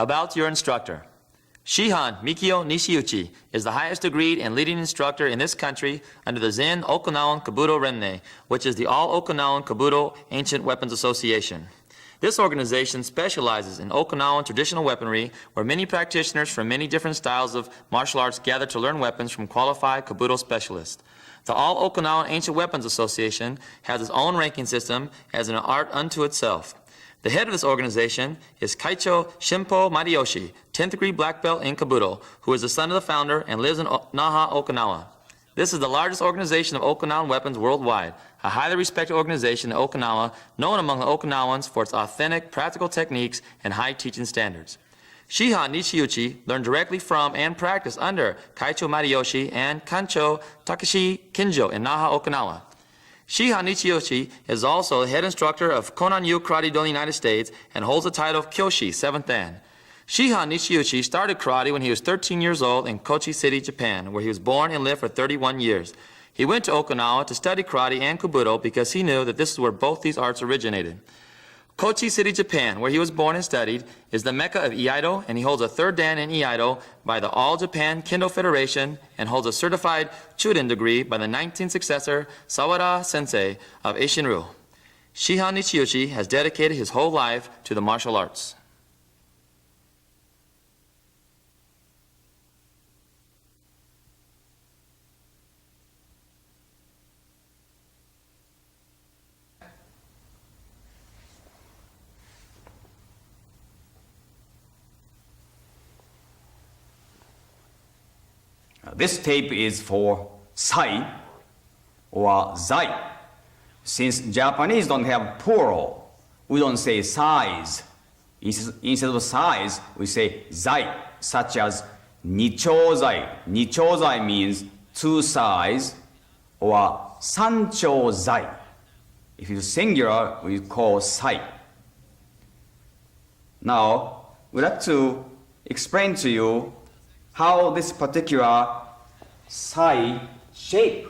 About your instructor. Shihan Mikio Nishiuchi is the highest degreed and leading instructor in this country under the Zen Okinawan Kabuto Renne, which is the All Okinawan Kabuto Ancient Weapons Association. This organization specializes in Okinawan traditional weaponry, where many practitioners from many different styles of martial arts gather to learn weapons from qualified Kabuto specialists. The All Okinawan Ancient Weapons Association has its own ranking system as an art unto itself. The head of this organization is Kaicho Shimpo Mariyoshi, 10th degree black belt in Kabuto, who is the son of the founder and lives in Naha, Okinawa. This is the largest organization of Okinawan weapons worldwide, a highly respected organization in Okinawa, known among the Okinawans for its authentic, practical techniques and high teaching standards. Shihan Nishiuchi learned directly from and practiced under Kaicho Mariyoshi and Kancho Takeshi Kinjo in Naha, Okinawa. Shihan Nishiuchi is also the head instructor of Konan-Yu Karate Do in the United States and holds the title of Kyoshi, 7th Dan. Shihan Nishiuchi started karate when he was 13 years old in Kochi City, Japan, where he was born and lived for 31 years. He went to Okinawa to study karate and Kabuto because he knew that this is where both these arts originated. Kochi City, Japan, where he was born and studied, is the mecca of Iaido, and he holds a 3rd Dan in Iaido by the All Japan Kendo Federation and holds a certified Churin degree by the 19th successor Sawada Sensei of Eishinryu. Shihan Nishiuchi has dedicated his whole life to the martial arts. This tape is for sai or zai. Since Japanese don't have plural, we don't say size. Instead of size, we say zai, such as nichōzai. Nichōzai means 2 sides, or sanchōzai. If it's singular, we call sai. Now, we'd like to explain to you how this particular sai shape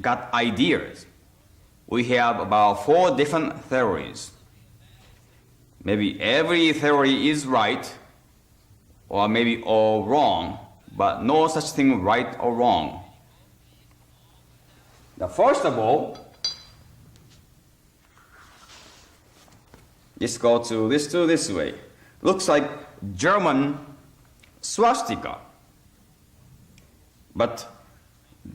got ideas. We have about 4 different theories. Maybe every theory is right, or maybe all wrong, but no such thing right or wrong. Now, first of all, let's go to this way. Looks like German swastika. But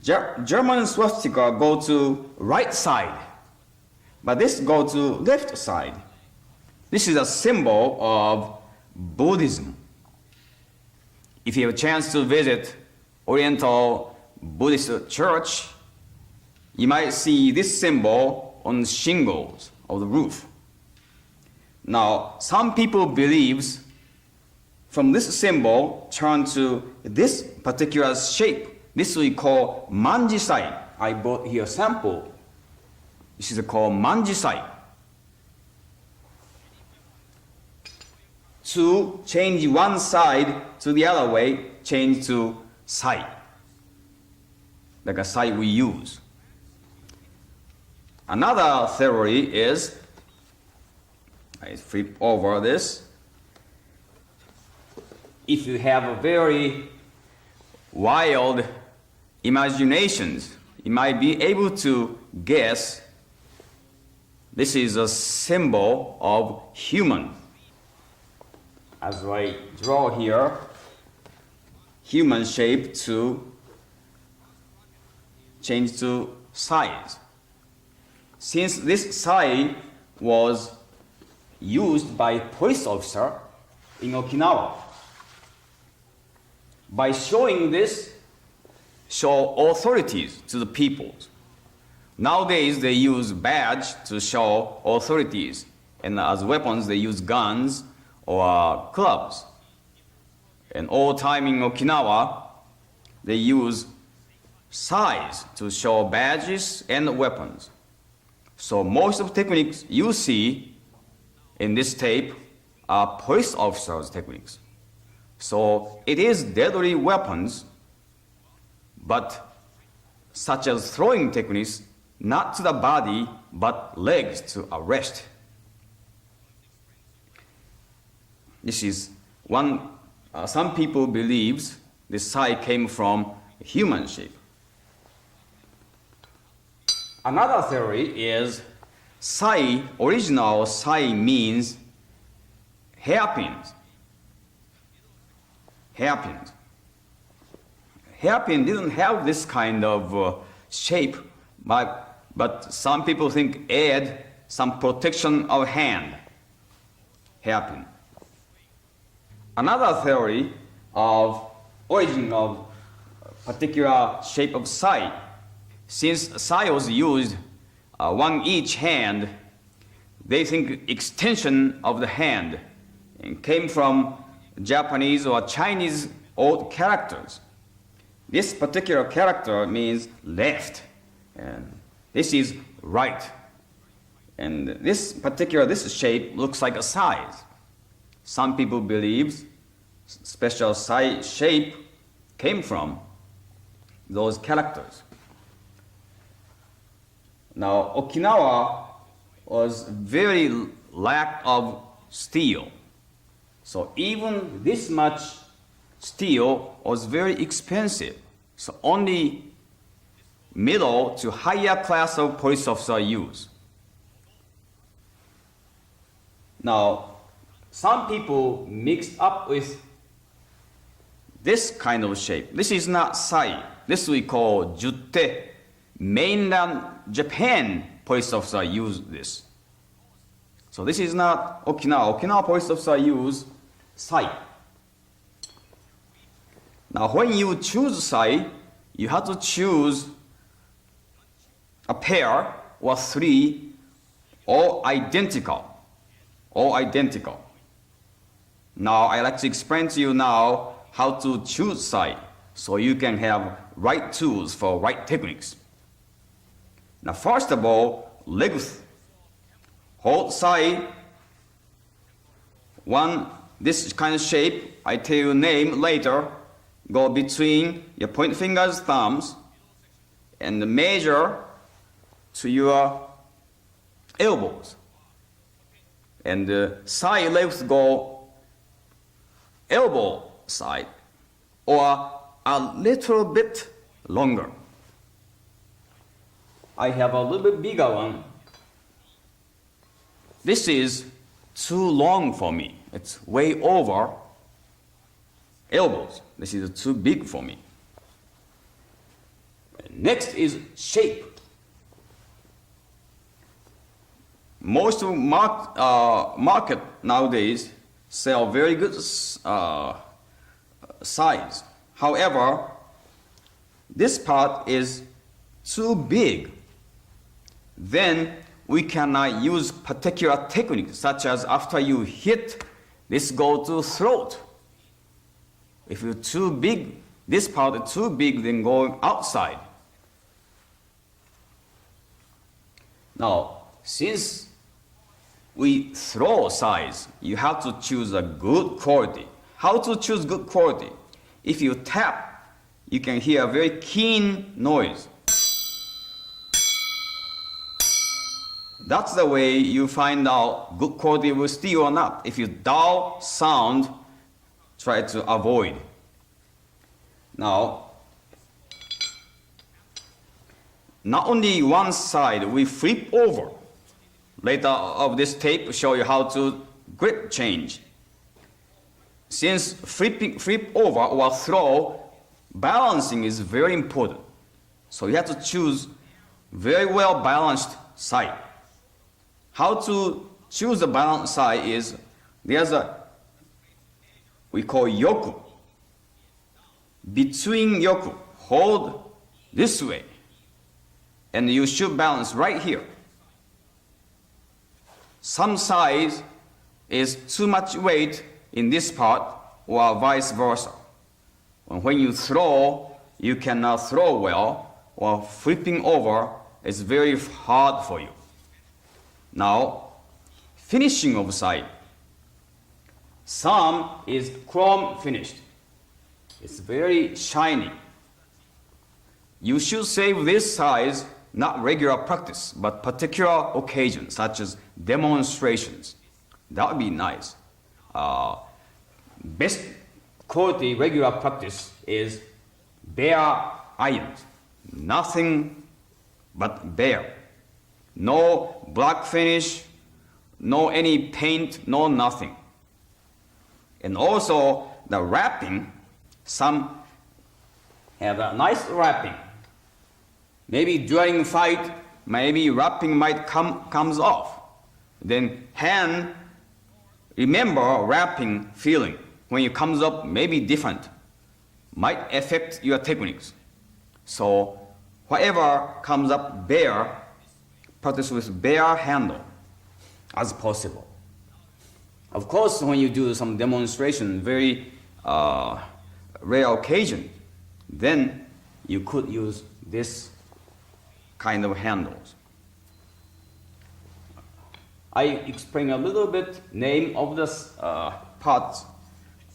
German swastika go to right side, but this go to left side. This is a symbol of Buddhism. If you have a chance to visit Oriental Buddhist church, you might see this symbol on shingles of the roof. Now, some people believes from this symbol turn to this particular shape. This we call manjisai. I brought here a sample. This is called manjisai. To change one side to the other way, change to sai. Like a sai we use. Another theory is, I flip over this. If you have a very wild imaginations, you might be able to guess this is a symbol of human. As I draw here, human shape to change to size. Since this sai was used by police officer in Okinawa, by showing this, show authorities to the people. Nowadays, they use badge to show authorities, and as weapons, they use guns or clubs. And all time in Okinawa, they use size to show badges and weapons. So most of the techniques you see in this tape are police officers' techniques. So it is deadly weapons, but such as throwing techniques, not to the body, but legs to arrest. This is Some people believes this sai came from human shape. Another theory is sai, original sai means hairpins. Hairpins. Hairpin didn't have this kind of shape, but some people think add some protection of hand. Hairpin. Another theory of origin of particular shape of sai. Since sai was used one each hand, they think extension of the hand came from Japanese or Chinese old characters. This particular character means left, and this is right. And this shape looks like a size. Some people believe special sai shape came from those characters. Now, Okinawa was very lack of steel. So even this much steel was very expensive. So only middle to higher class of police officer use. Now, some people mix up with this kind of shape. This is not sai. This we call jutte. Mainland Japan police officer use this. So this is not Okinawa. Okinawa police officer use sai. Now when you choose sai, you have to choose a pair or three, all identical. All identical. Now I like to explain to you now how to choose sai so you can have right tools for right techniques. Now first of all, length. Hold sai, this kind of shape, I tell you name later, go between your point fingers, thumbs, and measure to your elbows. And the sai length go elbow side or a little bit longer. I have a little bit bigger one. This is too long for me. It's way over elbows. This is too big for me. Next is shape. Most of market nowadays sell very good size. However, this part is too big. Then we cannot use particular techniques such as after you hit, this go to throat. If you're too big, this part is too big, then going outside. Now, since we throw size, you have to choose a good quality. How to choose good quality? If you tap, you can hear a very keen noise. That's the way you find out good quality of steel or not. If you dull sound, try to avoid. Now, not only one side, we flip over. Later of this tape show you how to grip change. Since flip over or throw, balancing is very important. So you have to choose very well balanced side. How to choose the balanced side is, there's we call yoku. Between yoku, hold this way, and you should balance right here. Some size is too much weight in this part, or vice versa. When you throw, you cannot throw well, or flipping over is very hard for you. Now, finishing of side. Some is chrome finished. It's very shiny. You should save this size, not regular practice, but particular occasions, such as demonstrations. That would be nice. best quality regular practice is bare irons. Nothing but bare. No black finish, no any paint, no nothing. And also the wrapping, some have a nice wrapping. Maybe during fight, maybe wrapping might comes off. Then hand, remember wrapping feeling. When it comes up, maybe different. Might affect your techniques. So whatever comes up bare, practice with bare handle as possible. Of course, when you do some demonstration, very rare occasion, then you could use this kind of handles. I explain a little bit name of the parts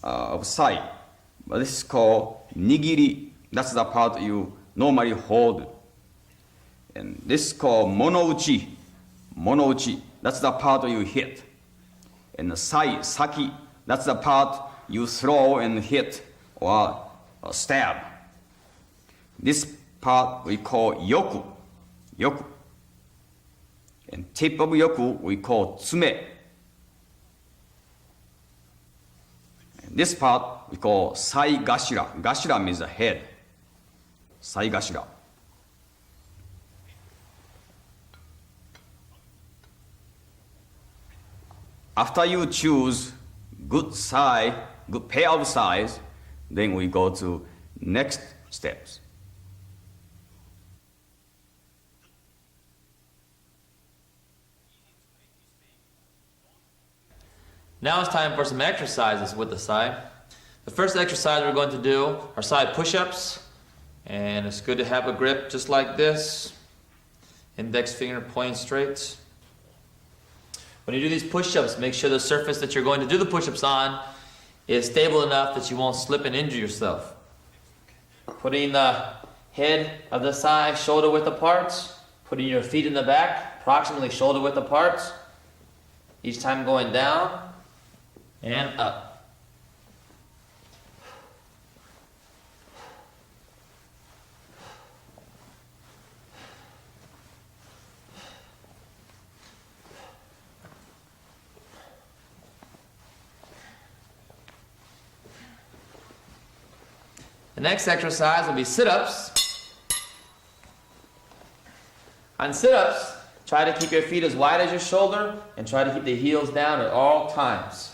of sai. But this is called nigiri. That's the part you normally hold. And this is called monouchi. Monouchi. That's the part you hit. And the sai, saki. That's the part you throw and hit or stab. This part we call yoku. Yoku. And tip of yoku we call tsume. And this part we call sai gashira. Gashira means the head. Sai gashira. After you choose good sai, good pair of sais, then we go to next steps. Now it's time for some exercises with the sai. The first exercise we're going to do are sai push-ups. And it's good to have a grip just like this. Index finger pointing straight. When you do these push-ups, make sure the surface that you're going to do the push-ups on is stable enough that you won't slip and injure yourself. Putting the head of the sai shoulder width apart. Putting your feet in the back, approximately shoulder width apart. Each time going down and up. The next exercise will be sit-ups. On sit-ups, try to keep your feet as wide as your shoulder and try to keep the heels down at all times.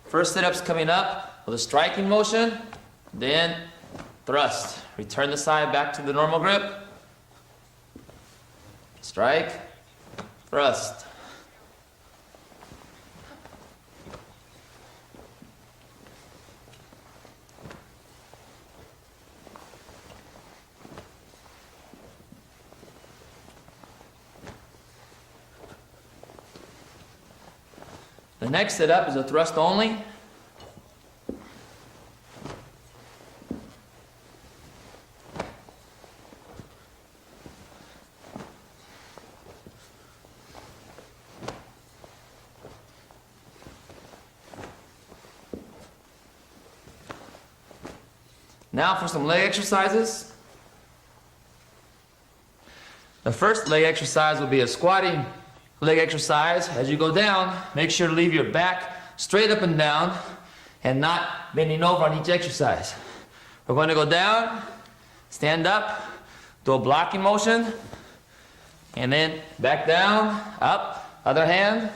First sit-ups coming up with a striking motion, then thrust. Return the side back to the normal grip. Strike, thrust. The next sit-up is a thrust only. Now for some leg exercises. The first leg exercise will be a squatting leg exercise. As you go down, make sure to leave your back straight up and down and not bending over on each exercise. We're going to go down, stand up, do a blocking motion, and then back down, up, other hand,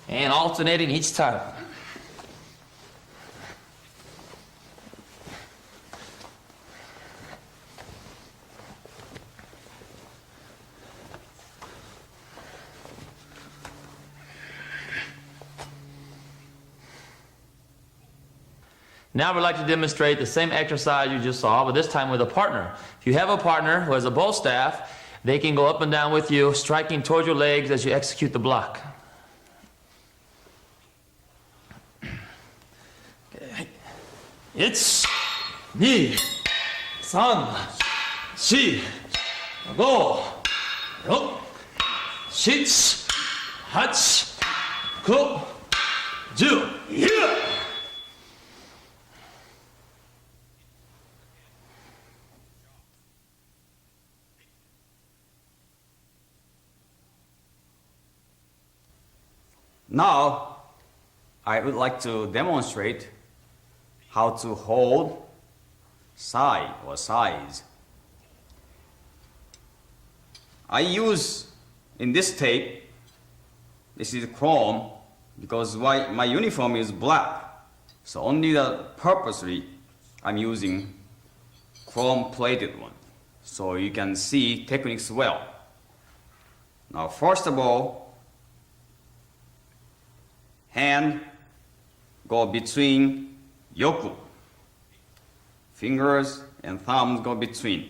and alternating each time. Now we'd like to demonstrate the same exercise you just saw, but this time with a partner. If you have a partner who has a bow staff, they can go up and down with you, striking towards your legs as you execute the block. Okay. 1, 2, 3, 4, 5, 6, 7, 8, 9 10 yeah! Now, I would like to demonstrate how to hold sai or size. I use in this tape, this is chrome because my uniform is black. So only purposely I'm using chrome plated one. So you can see techniques well. Now first of all, hand go between yoku. Fingers and thumbs go between.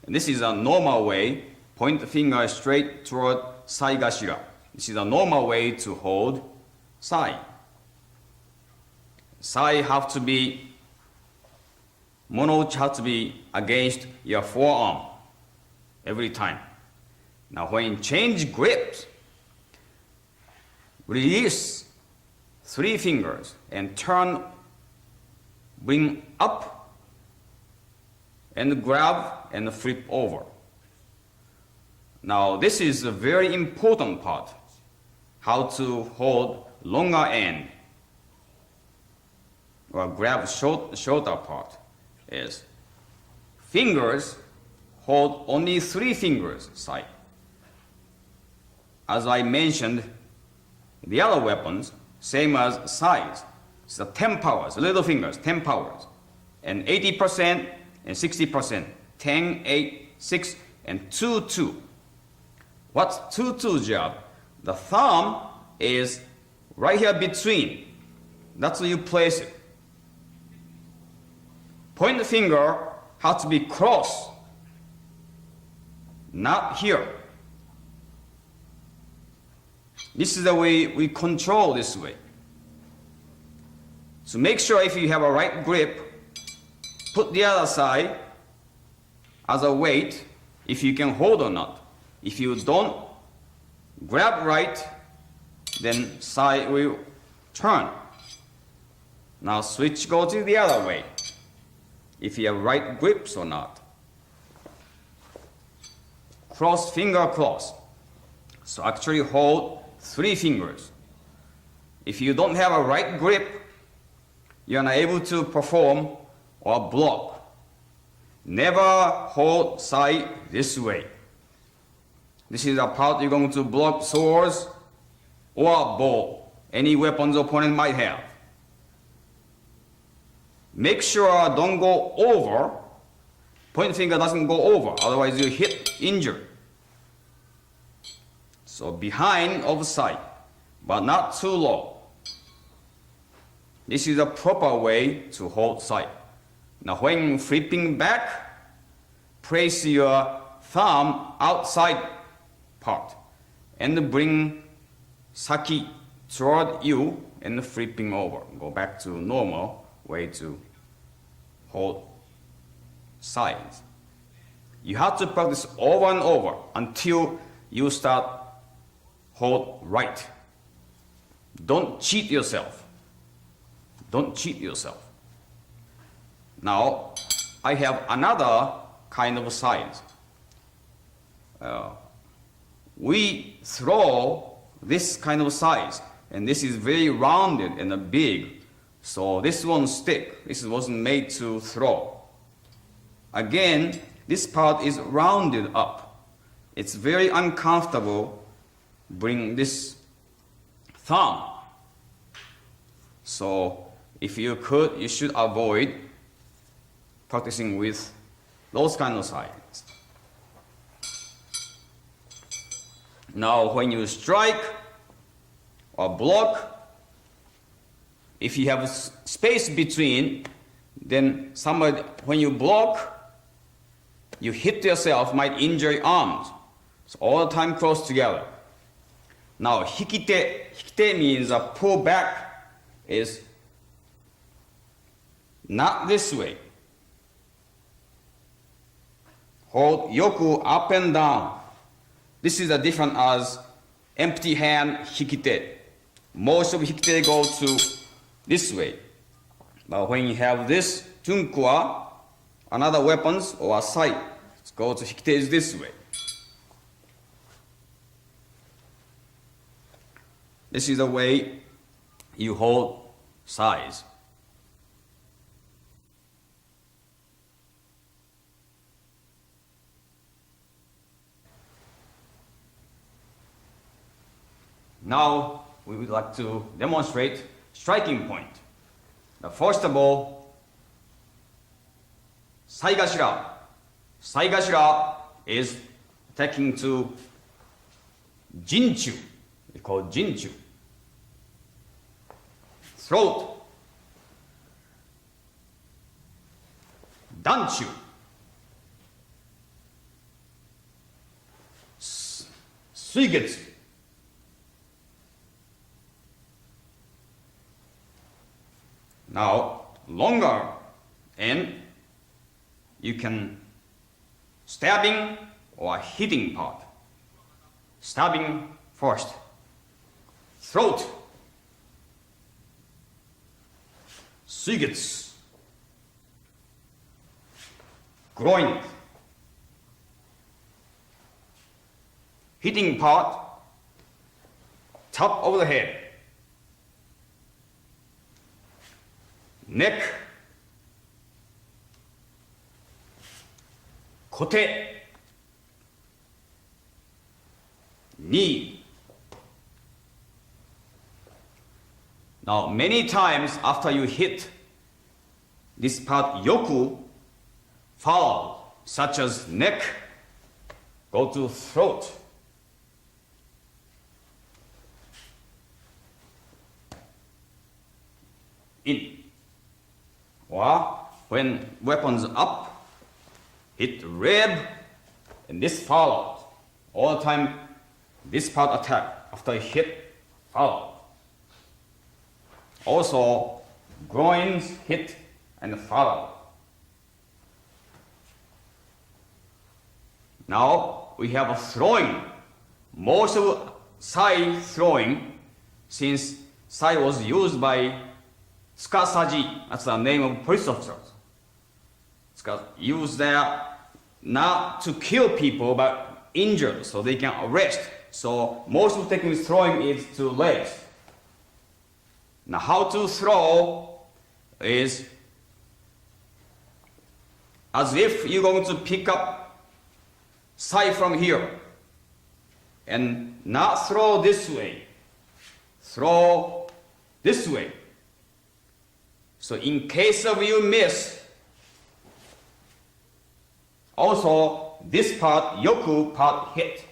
And this is a normal way. Point the finger straight toward saigashira. This is a normal way to hold sai. Sai have to be, mono have to be against your forearm every time. Now when you change grips, release 3 fingers and turn, bring up and grab and flip over. Now this is a very important part, how to hold longer end or grab shorter part is fingers hold only 3 fingers side. As I mentioned, the other weapons, same as size. So 10 powers, little fingers, 10 powers. And 80% and 60%, 10, 8, 6, and 2, 2. What's 2, 2 job? The thumb is right here between. That's where you place it. Point finger has to be cross, not here. This is the way we control this way. So make sure if you have a right grip, put the other side as a weight, if you can hold or not. If you don't grab right, then side will turn. Now switch, go to the other way, if you have right grips or not. Cross, finger cross. So actually hold 3 fingers. If you don't have a right grip, you're not able to perform or block. Never hold side this way. This is the part you're going to block swords or bow, any weapons opponent might have. Make sure don't go over. Point finger doesn't go over, otherwise you hit, injure. So behind of side, but not too low. This is a proper way to hold side. Now when flipping back, place your thumb outside part and bring saki toward you and flipping over. Go back to normal way to hold sides. You have to practice over and over until you start hold right. Don't cheat yourself. Don't cheat yourself. Now, I have another kind of size. We throw this kind of size, and this is very rounded and big. So this won't stick. This wasn't made to throw. Again, this part is rounded up. It's very uncomfortable. Bring this thumb. So if you could, you should avoid practicing with those kind of sizes. Now when you strike or block, if you have space between, then somebody, when you block, you hit yourself, might injure your arms. So all the time close together. Now hikite means a pull back is not this way. Hold yoku up and down. This is a different as empty hand hikite. most of hikite go to this way. But when you have this tunkua, another weapons or sai, go to hikite is this way. This is the way you hold sais. Now we would like to demonstrate striking point. Now, first of all, saigashira. Saigashira is attacking to jinchu. We call it jinchu. Throat. Danchu. Suigetsu. Now, longer and you can stabbing or hitting part. Stabbing first. Throat. Suigetsu. Groin. Hitting part. Top of the head. Neck. Kote. Knee. Now, many times after you hit this part, yoku follow, such as neck, go to throat. In. Or when weapons up, hit rib, and this follows. All the time, this part attack after hit follow. Also, groins hit and follow. Now we have a throwing. Most of sai throwing, since sai was used by Tsukasaji, that's the name of police officers. Used there not to kill people but injure so they can arrest. So most of the technique throwing is to legs. Now how to throw is as if you're going to pick up sai from here and not throw this way, throw this way. So in case of you miss, also this part, yoku part hit.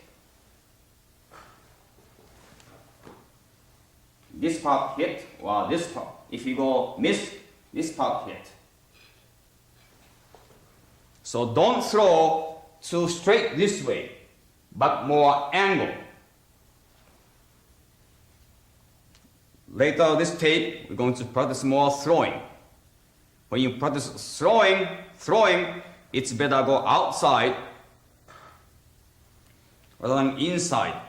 This part hit, or this part. If you go miss, this part hit. So don't throw too straight this way, but more angle. Later this tape, we're going to practice more throwing. When you practice throwing, it's better go outside rather than inside.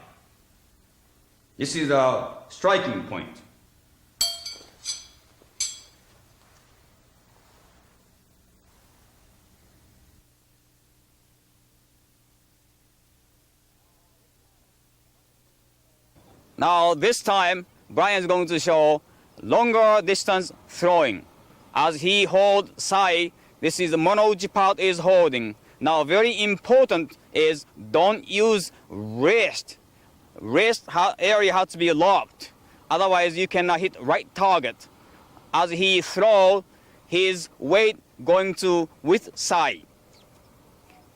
This is the striking point. Now this time, Brian is going to show longer distance throwing. As he holds sai, this is the monouchi part is holding. Now very important is don't use wrist. Wrist area has to be locked. Otherwise you cannot hit right target. As he throw, his weight going to with sai.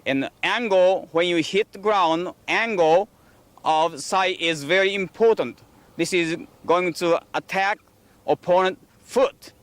And angle, when you hit the ground, angle of sai is very important. This is going to attack opponent foot.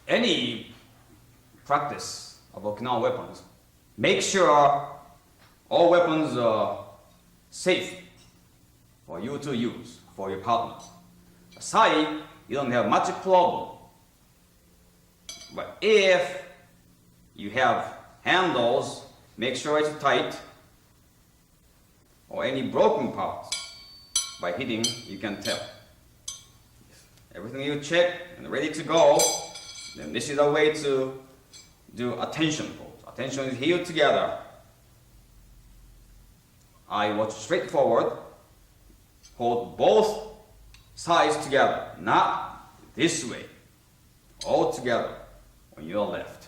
Any practice of Okinawan weapons Make sure all weapons are safe for you to use for your partner. Sai, you don't have much problem. But if you have handles, make sure it's tight, or any broken parts. By hitting, you can tell. Everything you check and ready to go, then this is a way to do attention pose. Attention is here together. I watch straight forward. Hold both sides together, not this way. All together on your left.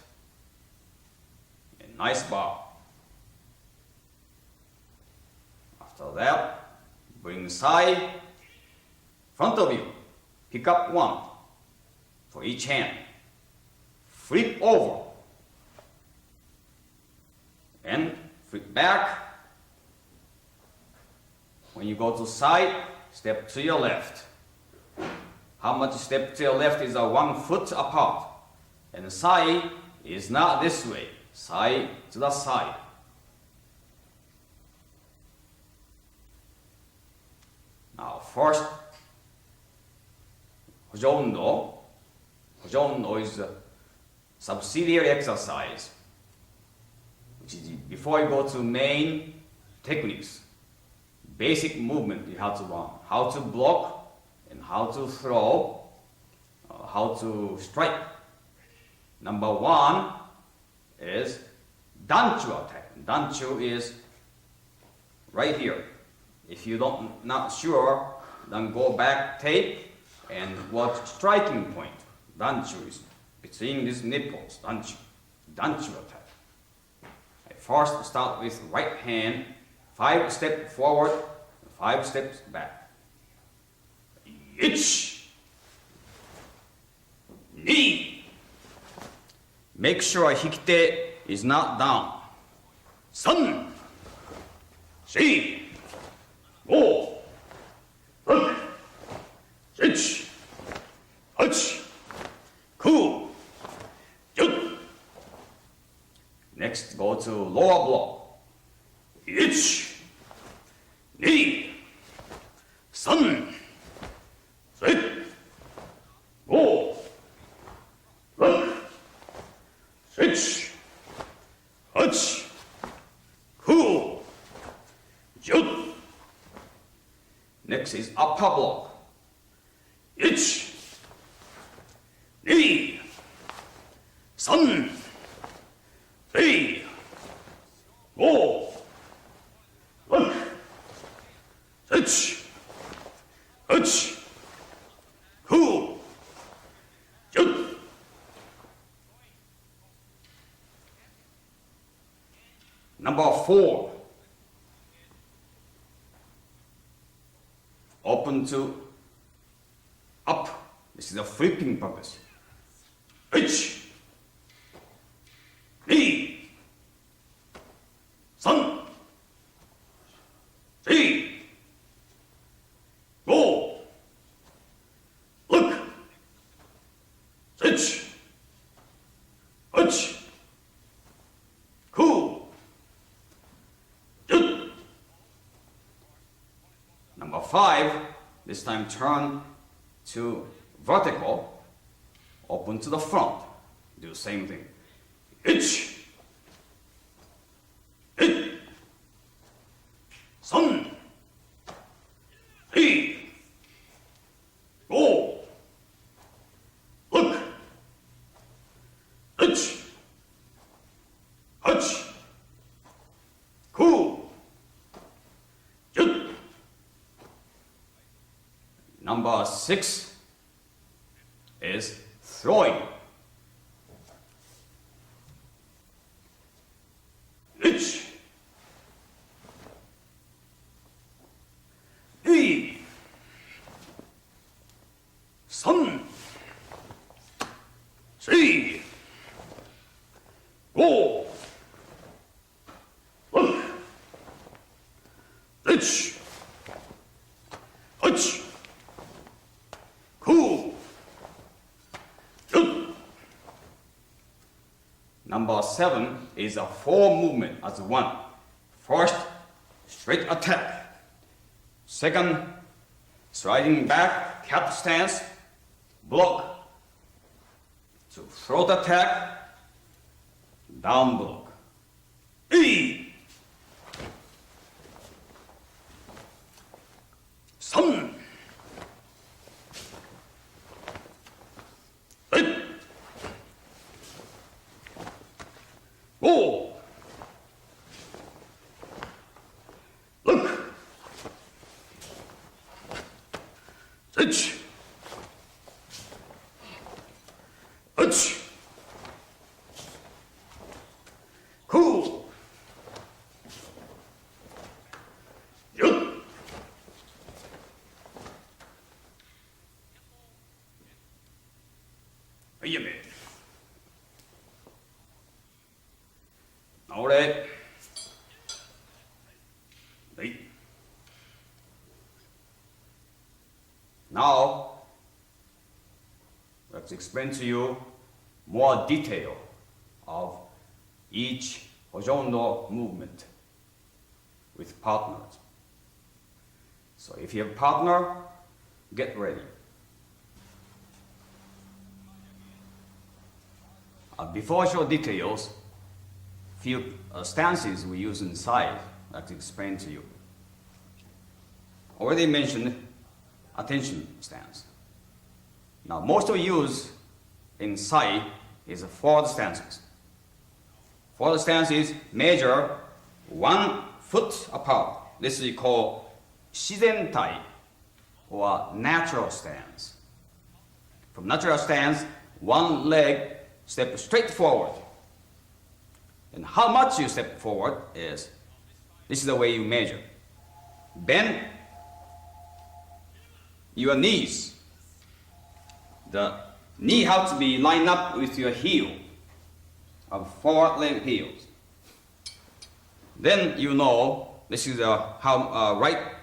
A nice bow. After that, bring the side, front of you. Pick up one for each hand. Flip over. And flip back. When you go to side, step to your left. How much step to your left is 1 foot apart. And side is not this way. Side to the side. Now first, 補助運動。補助運動 is a subsidiary exercise. Which is before you go to main techniques, basic movement you have to learn. How to block and how to throw, how to strike. Number 1 is danchu attack. Danchu is right here. If you don't not sure, then go back tape and watch striking point. Danchu is between these nipples. Danchu. Danchu attack. I first start with right hand, 5 steps forward, 5 steps back. 1, 2. Make sure hikite is not down. 3, 4, 5, 6, 7, 8, 9, 10. Next, go to lower block. 1, 2, 3, 4, 5, 6, 8, 9, 10. Next is upper block. 1, 2, 3, 4, 5, 6, 8, 9, 10. Number 4. Open to up. This is a flipping purpose. 1, 2, 3, 4, 5, 6, 8, 9, 10. Number 5, this time turn to vertical, open to the front. Do the same thing. 1, 2, 3, 4, 5, 6, 8, 9, 10. Number 6 is throwing. 1, 2, 3, 4, 5, 6, 8, 9, 10. Number 7 is a 4 movement as one. First, straight attack. Second, sliding back, cat stance, block. To throat attack, down block. E. 3. 5. 6. 7. 8. 9. 10. はいやめ。直れ。はい。Now, let's explain to you more detail of each Hojondo movement with partners. So if you have a partner, get ready. Before I show details, few stances we use inside, I'd like to explain to you. Already mentioned attention stance. Now, most of use inside is forward stances. Forward stances measure 1 foot apart. This is called shizentai, or natural stance. From natural stance, one leg step straight forward. And how much you step forward is, this is the way you measure. Bend your knees. The knee has to be lined up with your heel, of forward leg heels. Then you know this is how right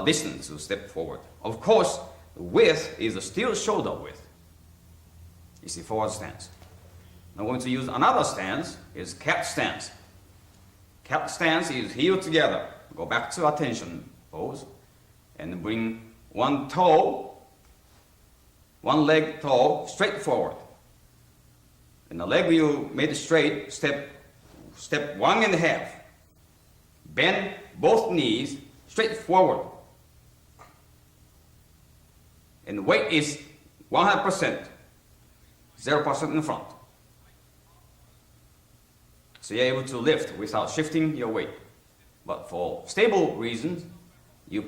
distance to step forward. Of course, width is still shoulder width. It's the forward stance. I'm going to use another stance, is cat stance. Cat stance is heel together. Go back to attention pose and bring one leg toe straight forward. And the leg you made straight, step 1.5. Bend both knees straight forward. And weight is 100%, 0% in front. So you're able to lift without shifting your weight. But for stable reasons, you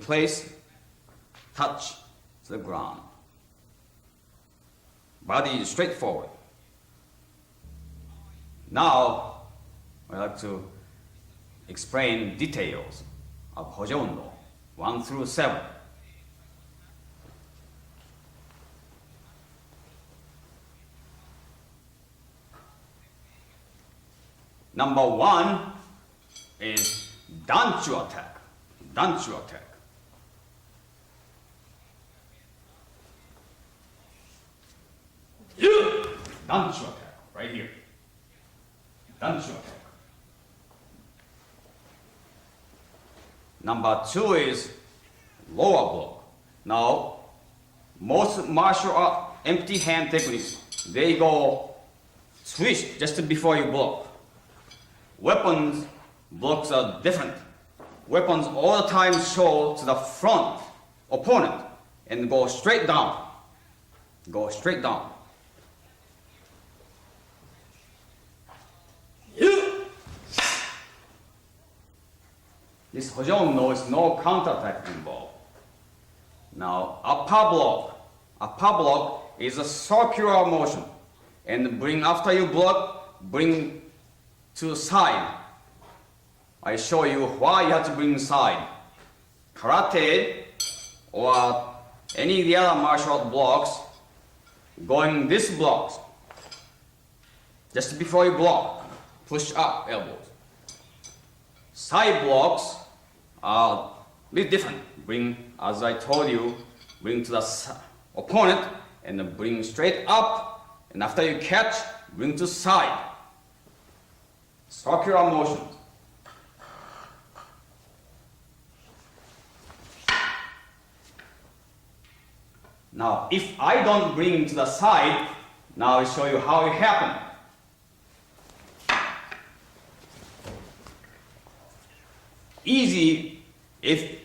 touch the ground. Body is straight forward. Now, I'd like to explain details of Hojondo 1 through 7. Number 1 is danchu attack. Danchu attack. Danchu attack, right here. Danchu attack. Number 2 is lower block. Now, most martial art empty hand techniques, they go swish just before you block. Weapons blocks are different. Weapons all the time show to the front opponent and go straight down. Go straight down. This Hojondo is no counterattack involved. Now, upper block is a circular motion. And after you block, bring to the side. I show you why you have to bring side. Karate or any of the other martial art blocks, going this blocks. Just before you block, push up elbows. Side blocks are a bit different. Bring, as I told you, bring to the opponent and then bring straight up, and after you catch, bring to side. circular motions. Now, if I don't bring to the side, now I'll show you how it happened. Easy if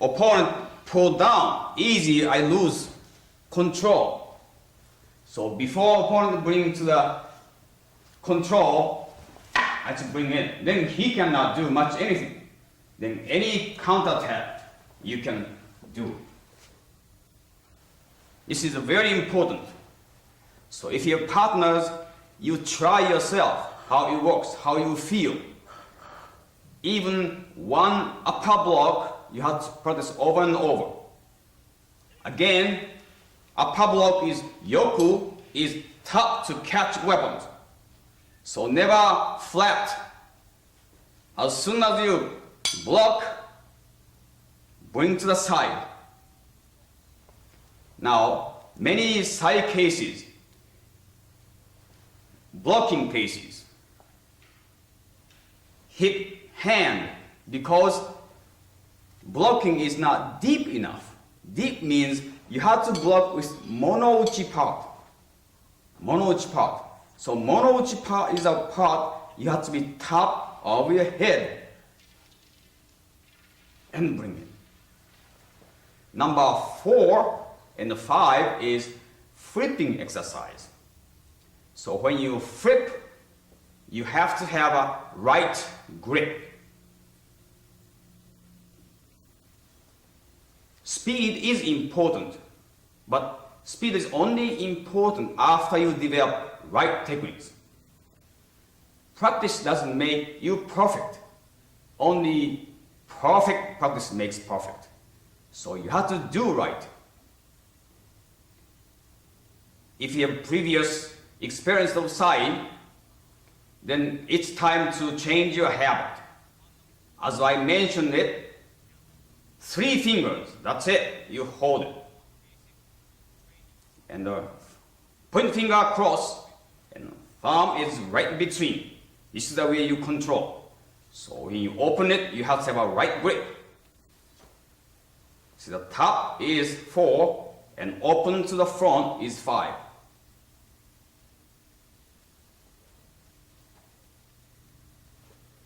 opponent pull down. Easy, I lose control. So before opponent bring to the control, I just bring in. Then he cannot do much anything. Then any counter attack you can do. This is very important. So if you're partners, you try yourself how it works, how you feel. Even one upper block, you have to practice over and over. Again, upper block is yoku, is tough to catch weapons. So never flat. As soon as you block, bring to the side. Now, many side cases, blocking cases, hit hand because blocking is not deep enough. Deep means you have to block with monouchi part. Monouchi part. So monouchi part is a part you have to be top of your head and bring it. Number 4 and 5 is flipping exercise. So when you flip, you have to have a right grip. Speed is important, but speed is only important after you develop right techniques. Practice doesn't make you perfect. Only perfect practice makes perfect. So you have to do right. If you have previous experience of Sai, then it's time to change your habit. As I mentioned it, 3 fingers, that's it, you hold it. And the point finger across, and thumb is right between. This is the way you control. So when you open it, you have to have a right grip. See, the top is 4, and open to the front is 5.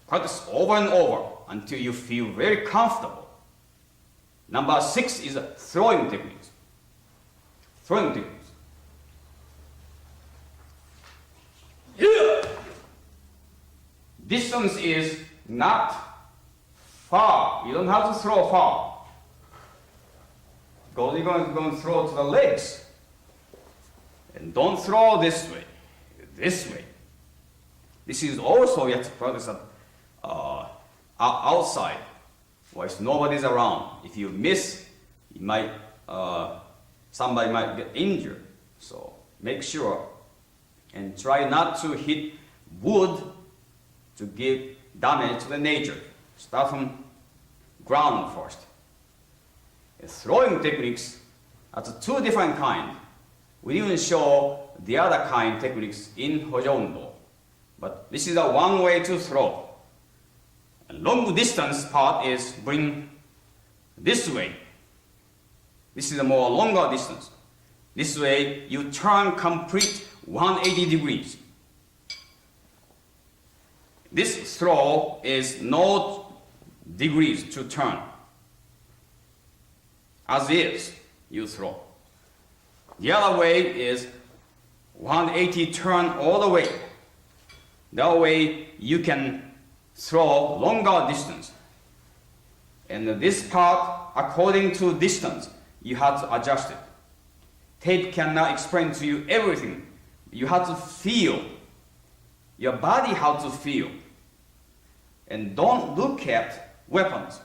Practice over and over until you feel very comfortable. Number 6 is throwing techniques. Throwing techniques. Yeah. Distance is not far. You don't have to throw far. Because you're going to throw to the legs. And don't throw this way. This way. This is also you have to practice outside. Or if nobody's around, if you miss, you might somebody might get injured. So make sure and try not to hit wood to give damage to the nature. Start from ground first. And throwing techniques are 2 different kinds. We even show the other kind techniques in Hojo-undo. But this is one way to throw. And long distance part is bring this way. This is a more longer distance. This way you turn complete 180 degrees. This throw is no degrees to turn. As is, you throw. The other way is 180 turn all the way. That way you can throw longer distance. And this part, according to distance, you have to adjust it. Tape cannot explain to you everything. You have to feel. Your body how to feel. And don't look at weapons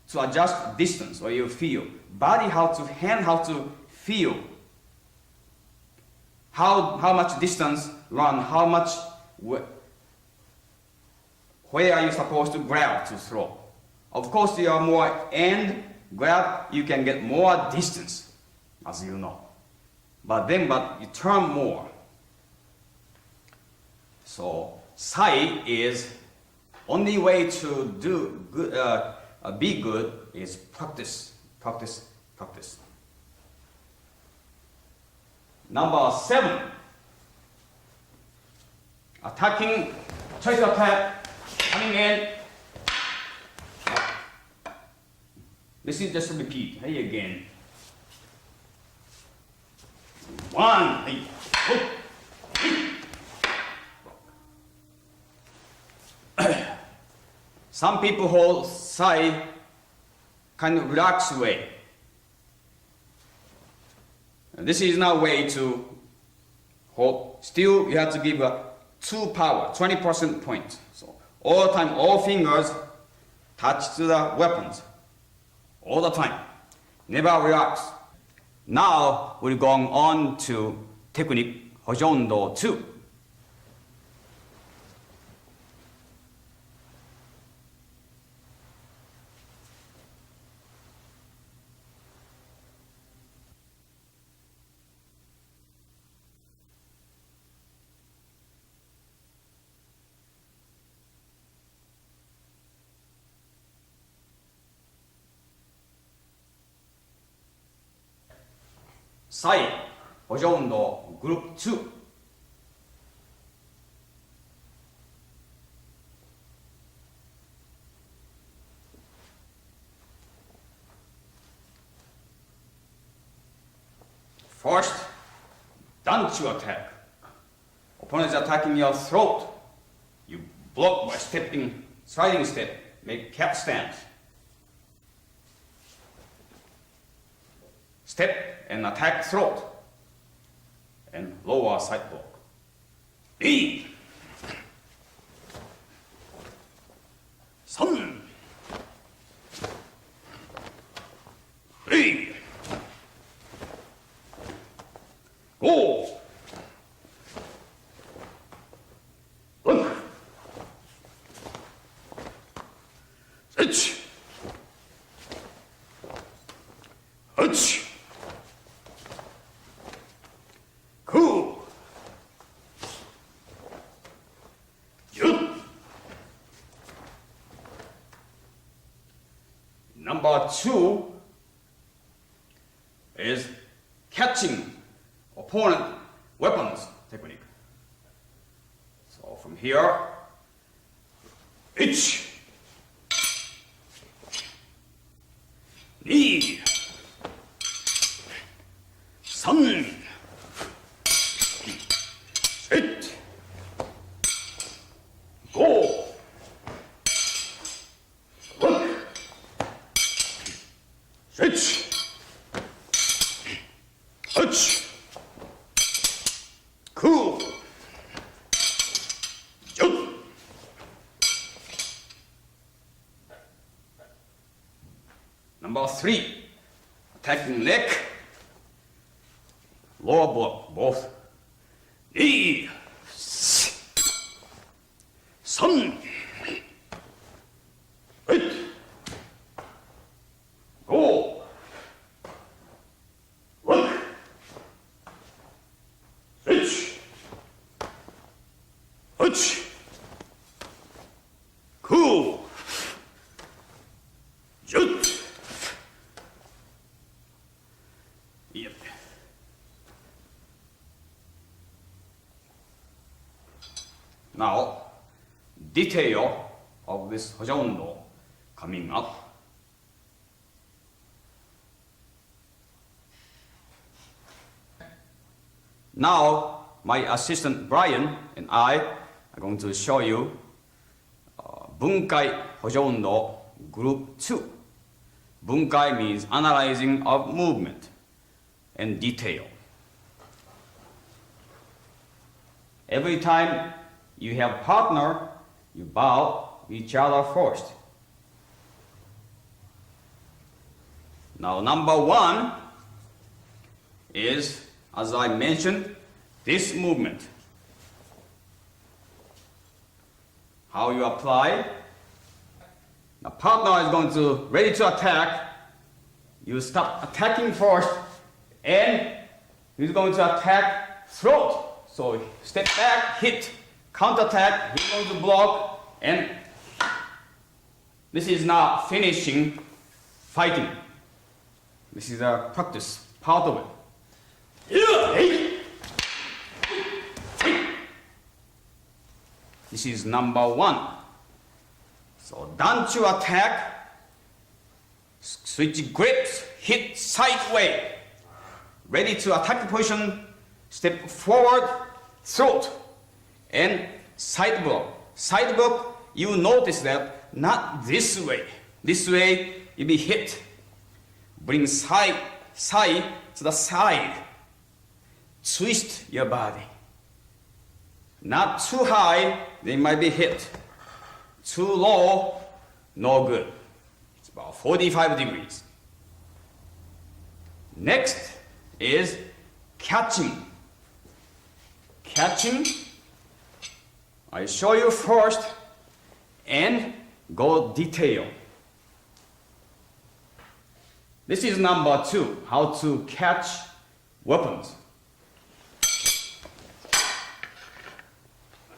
to adjust distance or you feel. Body how to, hand how to feel. How much distance run, how much, where are you supposed to grab to throw? Of course, you are more end grab, you can get more distance, as you know. But you turn more. So sai is only way to do good, be good is practice, practice, practice. Number 7, attacking, choice attack, coming in. This is just a repeat. Hey again. 1, hey, oh. Some people hold sai kind of relaxed way. This is not way to hold. Still, you have to give a 2 power, 20% point. So all the time, all fingers touch to the weapons. All the time. Never relax. Now we're going on to technique Hojondo 2. Sai, Hojondo, Group 2. First, danchu attack. Opponent is attacking your throat. You block by stepping, sliding step, make cat stance. Step and attack throat and lower side block. E. Sun. E. Go. Look. Sit. Hutch. Cool. Yut. Number 2 is catching opponent weapons technique. So from here, ich, knee, sun, sit, go, look, sit, touch, cool, jump. Number 3, attacking neck, lower block, both. Knee, sun, right, go, look, switch, touch, cool, jut. Yep. Now, detail of this Hojondo coming up. Now, my assistant Brian and I are going to show you Bunkai Hojondo Group 2. Bunkai means analyzing of movement and detail. Every time you have partner, you bow each other first. Now, number 1 is, as I mentioned, this movement. How you apply. The partner is going to ready to attack. You start attacking first, and he's going to attack throat. So step back, hit, counterattack, he goes to block, and this is not finishing fighting. This is a practice, part of it. This is number 1. So don't you attack, switch grips, hit sideways. Ready to attack the position, step forward, throat, and side block. Side block, you notice that not this way. This way, you be hit. Bring side to the side. Twist your body. Not too high, they might be hit. Too low, no good. It's about 45 degrees. Next is catching. Catching, I show you first and go detail. This is number 2, how to catch weapons.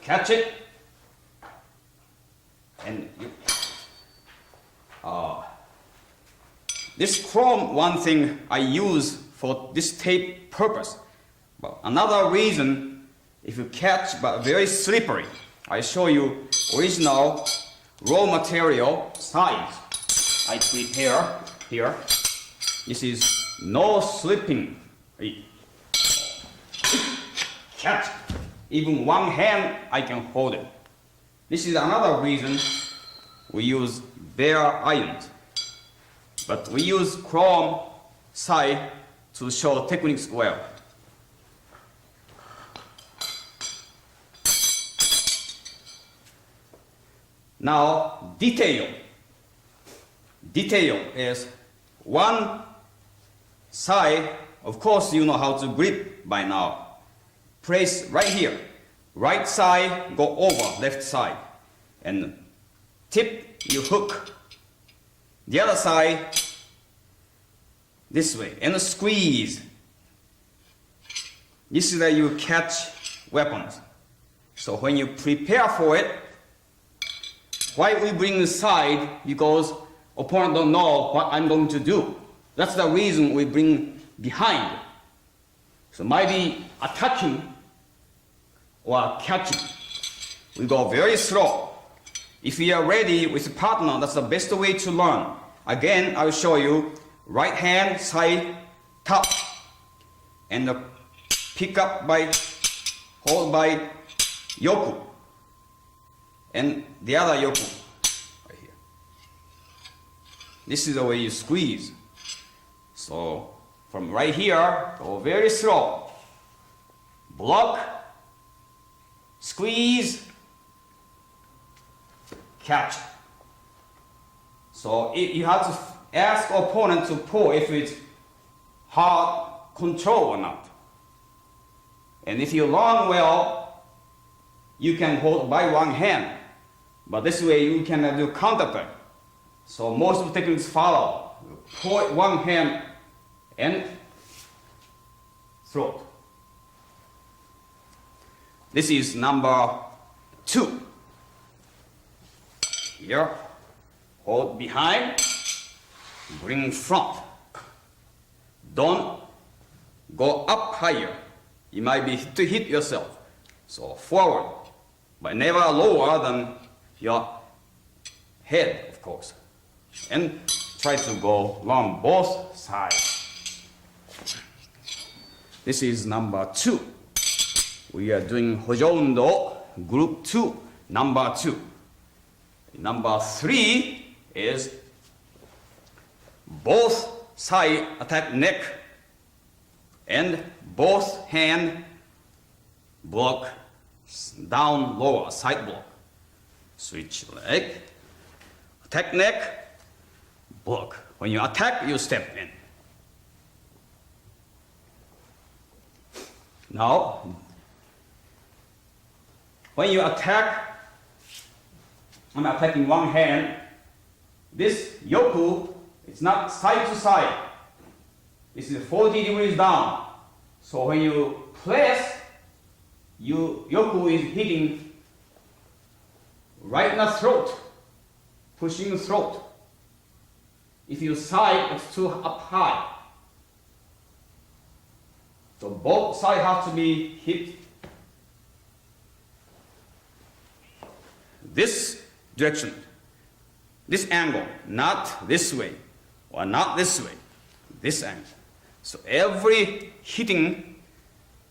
Catch it, and this chrome, one thing I use for this tape purpose. But another reason, if you catch but very slippery, I show you original raw material size. I prepare here. This is no slipping. Catch. Even one hand I can hold it. This is another reason we use bare irons. But we use chrome side to show techniques well. Now, detail. Detail is one side, of course you know how to grip by now. Place right here. Right side, go over left side. And tip, you hook. The other side, this way. And squeeze. This is how you catch weapons. So when you prepare for it, why we bring the side? Because opponent don't know what I'm going to do. That's the reason we bring behind. So might be attacking or catching. We go very slow. If you are ready with a partner, that's the best way to learn. Again, I will show you right hand, side, top, and pick up by, hold by yoku, and the other yoku, right here. This is the way you squeeze. So, from right here, go very slow. Block, squeeze, catch. So you have to ask opponent to pull if it's hard control or not. And if you learn well, you can hold by one hand. But this way you can do counter. So most of the techniques follow. Pull one hand and throat. This is number 2. Here, hold behind, bring front. Don't go up higher. You might be to hit yourself. So forward, but never lower than your head, of course. And try to go along both sides. This is number 2. We are doing Hojo-undo, group 2, number 2. Number 3 is both side attack neck and both hand block down lower side block. Switch leg, attack neck, block. When you attack, you step in. Now, when you attack, I'm attacking one hand. This yoku, it's not side to side. This is 40 degrees down. So when you press, yoku is hitting right in the throat, pushing the throat. If you side, it's too up high. So both sides have to be hit. This direction, this angle, not this way, or not this way, this angle. So every hitting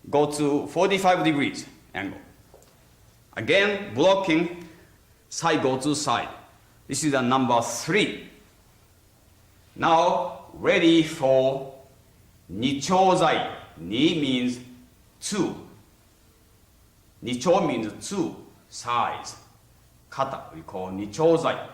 go to 45 degrees angle. Again, blocking, side go to side. This is the number 3. Now, ready for nichōzai. Ni means 2. Nichō means 2 sides. Kata, we call nichōzai.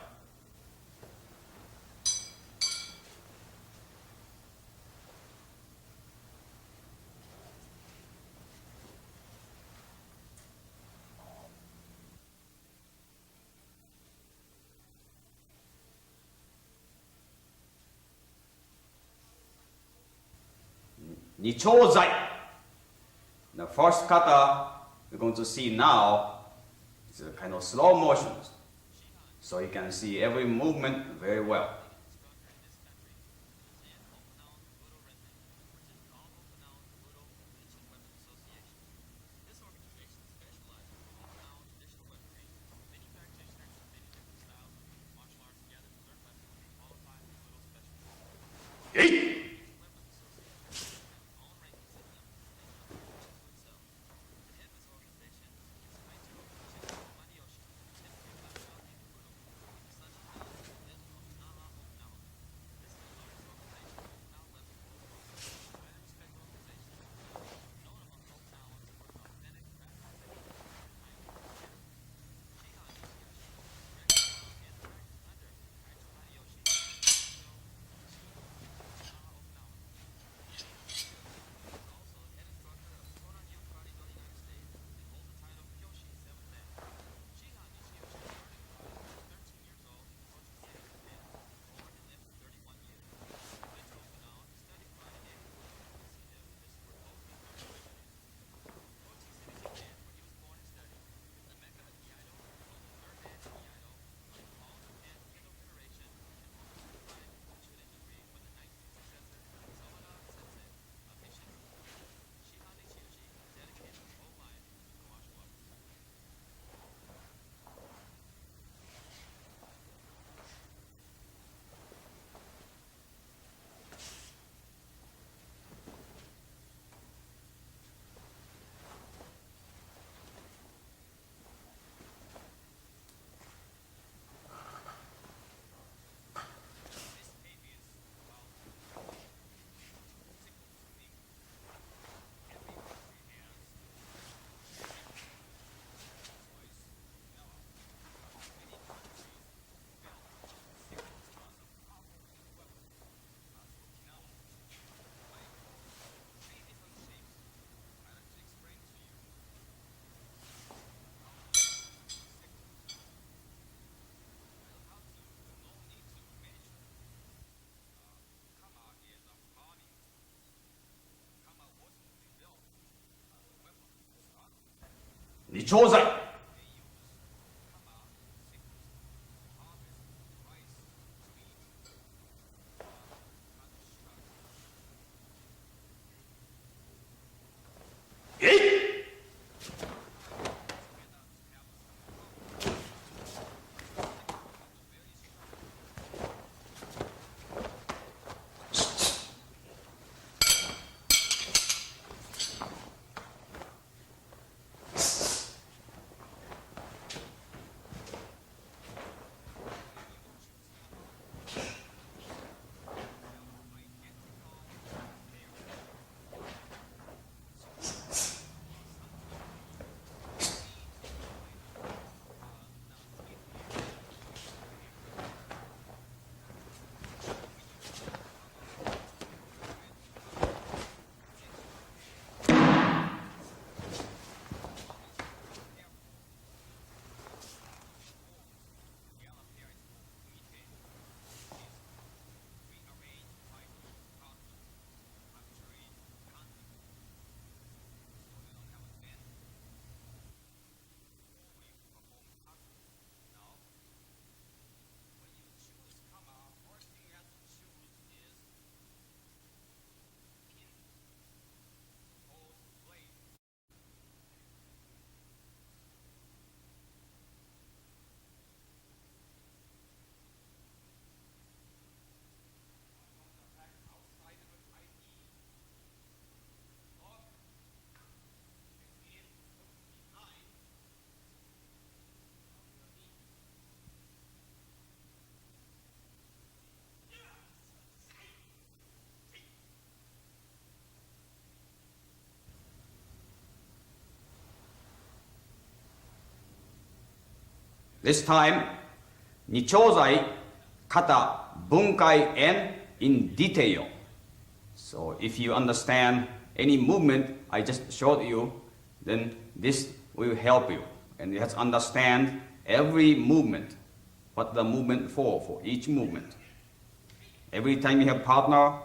Nichōzai. The first kata we're going to see now is a kind of slow motions. So you can see every movement very well. Nichōzai. This time, Nichozai, kata, bunkai, and in detail. So if you understand any movement I just showed you, then this will help you. And you have to understand every movement, what the movement for each movement. Every time you have partner,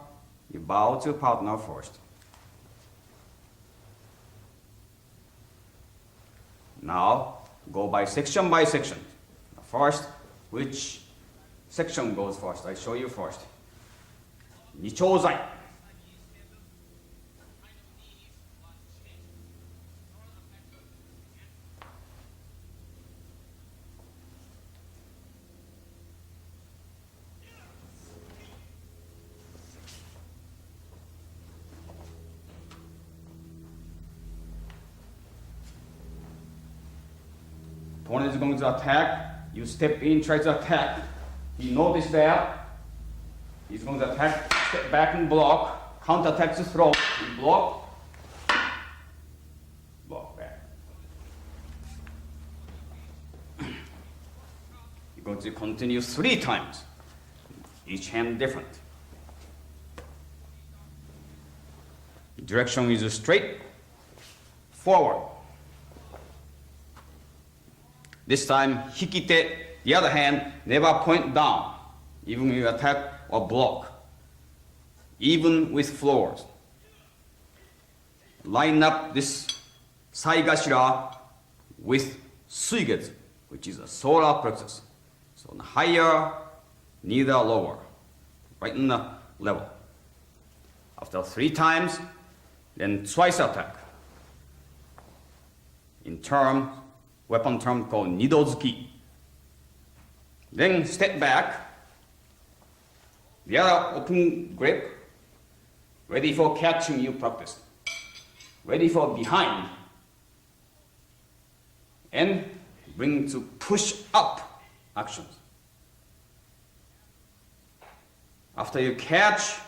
you bow to partner first. Now, go by section. First, which section goes first? I show you first. Nichozai. Opponent is going to attack. You step in, try to attack. He noticed that. He's going to attack, step back and block. Counter attack to throw. You block. Block back. You're going to continue 3 times. Each hand different. Direction is straight forward. This time, hikite, the other hand, never point down, even when you attack or block, even with floors. Line up this saigashira with suigetsu, which is a solar plexus. So higher, neither lower, right in the level. After 3 times, then twice attack. In term, weapon term called nidozuki. Then step back. The other open grip, ready for catching, you practice. Ready for behind. And bring to push up actions. After you catch,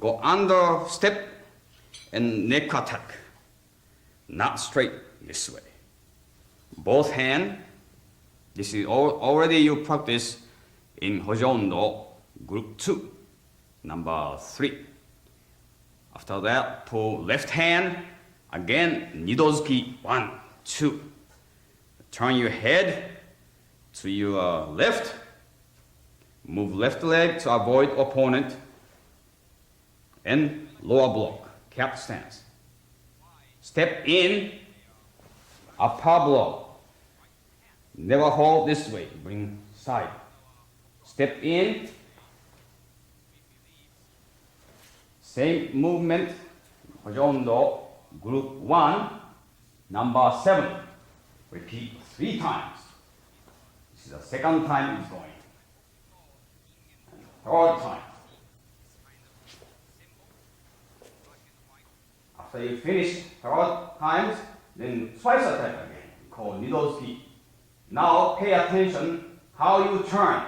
go under step and neck attack. Not straight this way. Both hand, this is already you practice in Hojondo group 2, number 3. After that, pull left hand, again, nidozuki, 1, 2. Turn your head to your left, move left leg to avoid opponent, and lower block, cap stance. Step in, upper block. Never hold this way, bring side. Step in, same movement, Hojondo, group 1, number 7. Repeat 3 times. This is the second time it's going. And third time. After you finish third times, then twice attack again, called nidozuki. Now pay attention how you turn.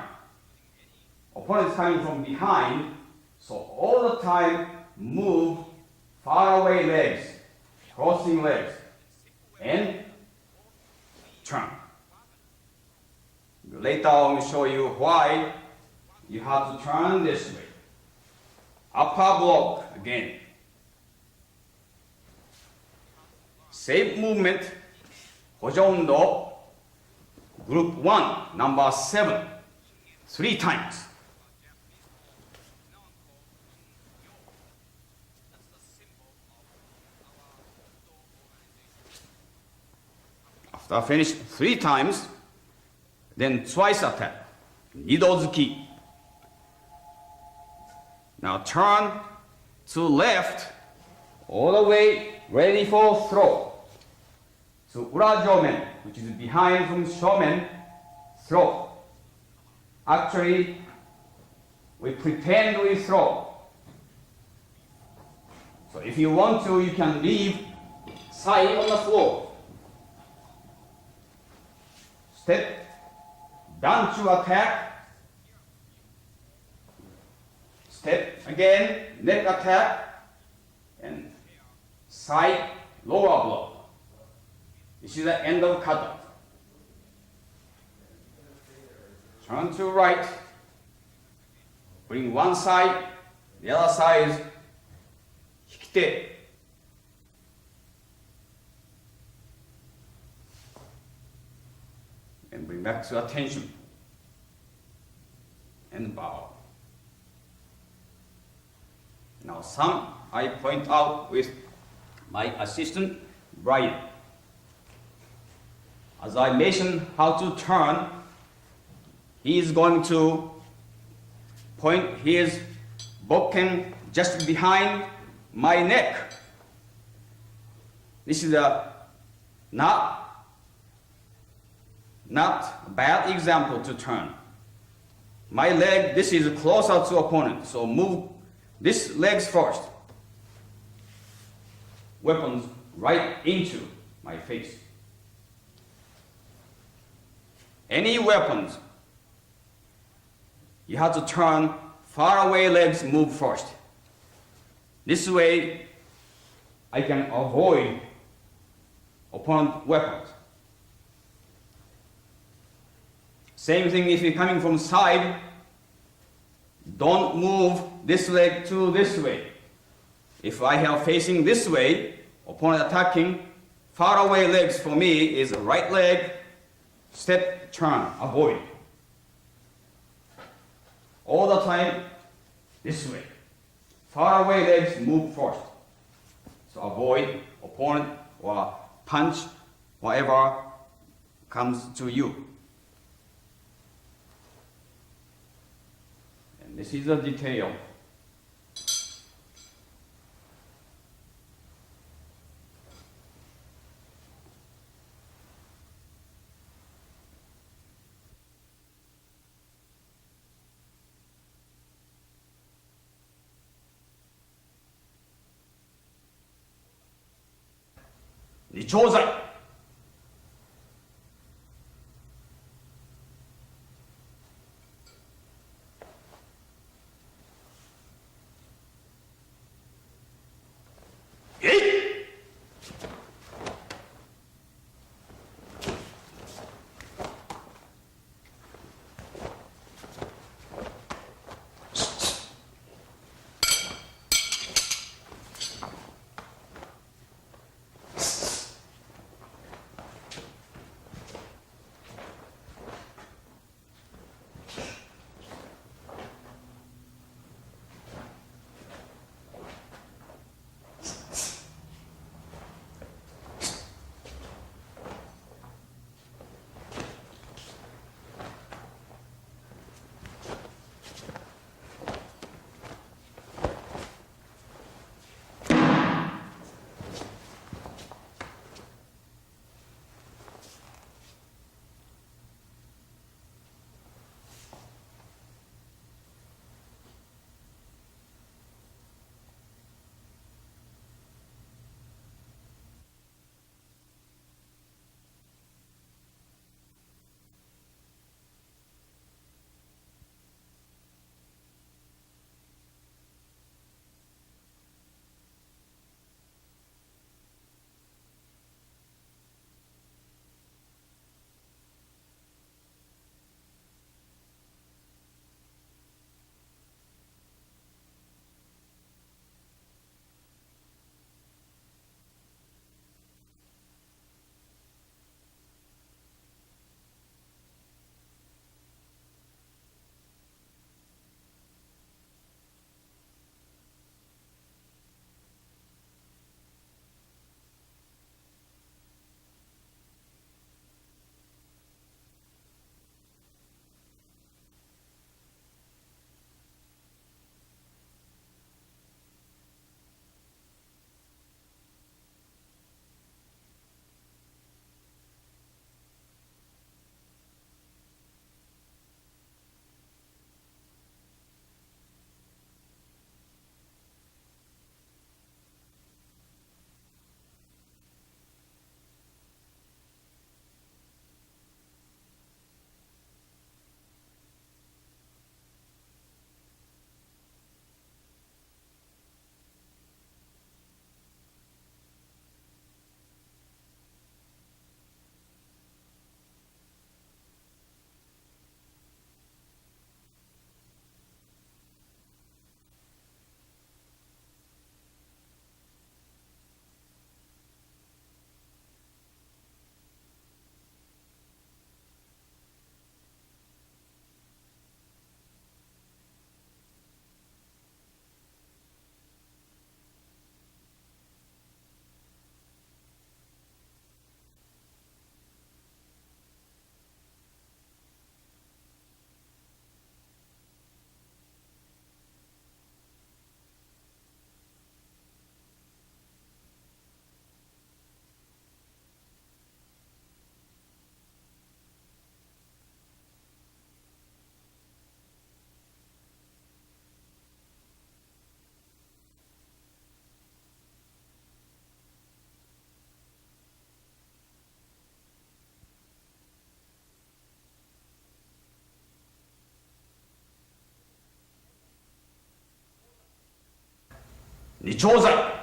Opponent is coming from behind, so all the time move far away legs, crossing legs, and turn. Later I will show you why you have to turn this way. Upper block again. Same movement, Hojondo, group 1, number 7, 3 times. After finish 3 times, then twice attack, nidozuki. Now turn to left, all the way, ready for throw. So urajomen, which is behind from shomen, throw. Actually, we pretend we throw. So if you want to, you can leave side on the floor. Step down to attack. Step again, neck attack, and side lower block. This is the end of kata. turn to right, bring one side, the other side is 引き手. And bring back to attention. And bow. Now some I point out with my assistant, Brian. As I mentioned how to turn, he is going to point his bokken just behind my neck. This is a not a bad example to turn. My leg, this is closer to opponent, so move this legs first. Weapons right into my face. Any weapons, you have to turn far away legs move first. This way, I can avoid opponent weapons. Same thing if you're coming from side, don't move this leg to this way. If I have facing this way, opponent attacking, far away legs for me is right leg, step, turn, avoid. All the time, this way. Far away legs move first. So avoid opponent or punch, whatever comes to you. And this is a detail. Nichōzai. 二丁剤。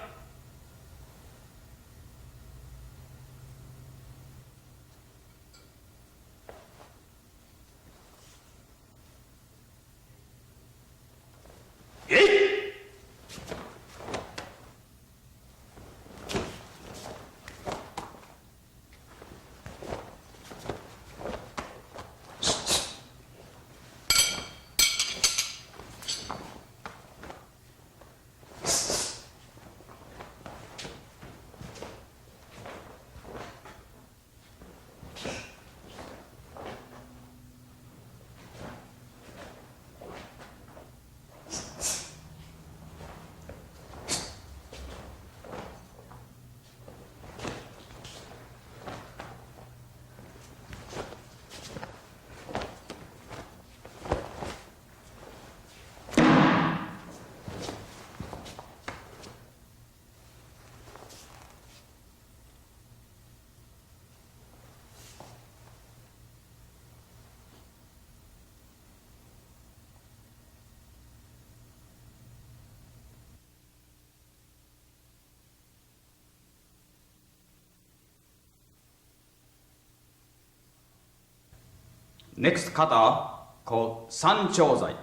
Next kata called sanchozai.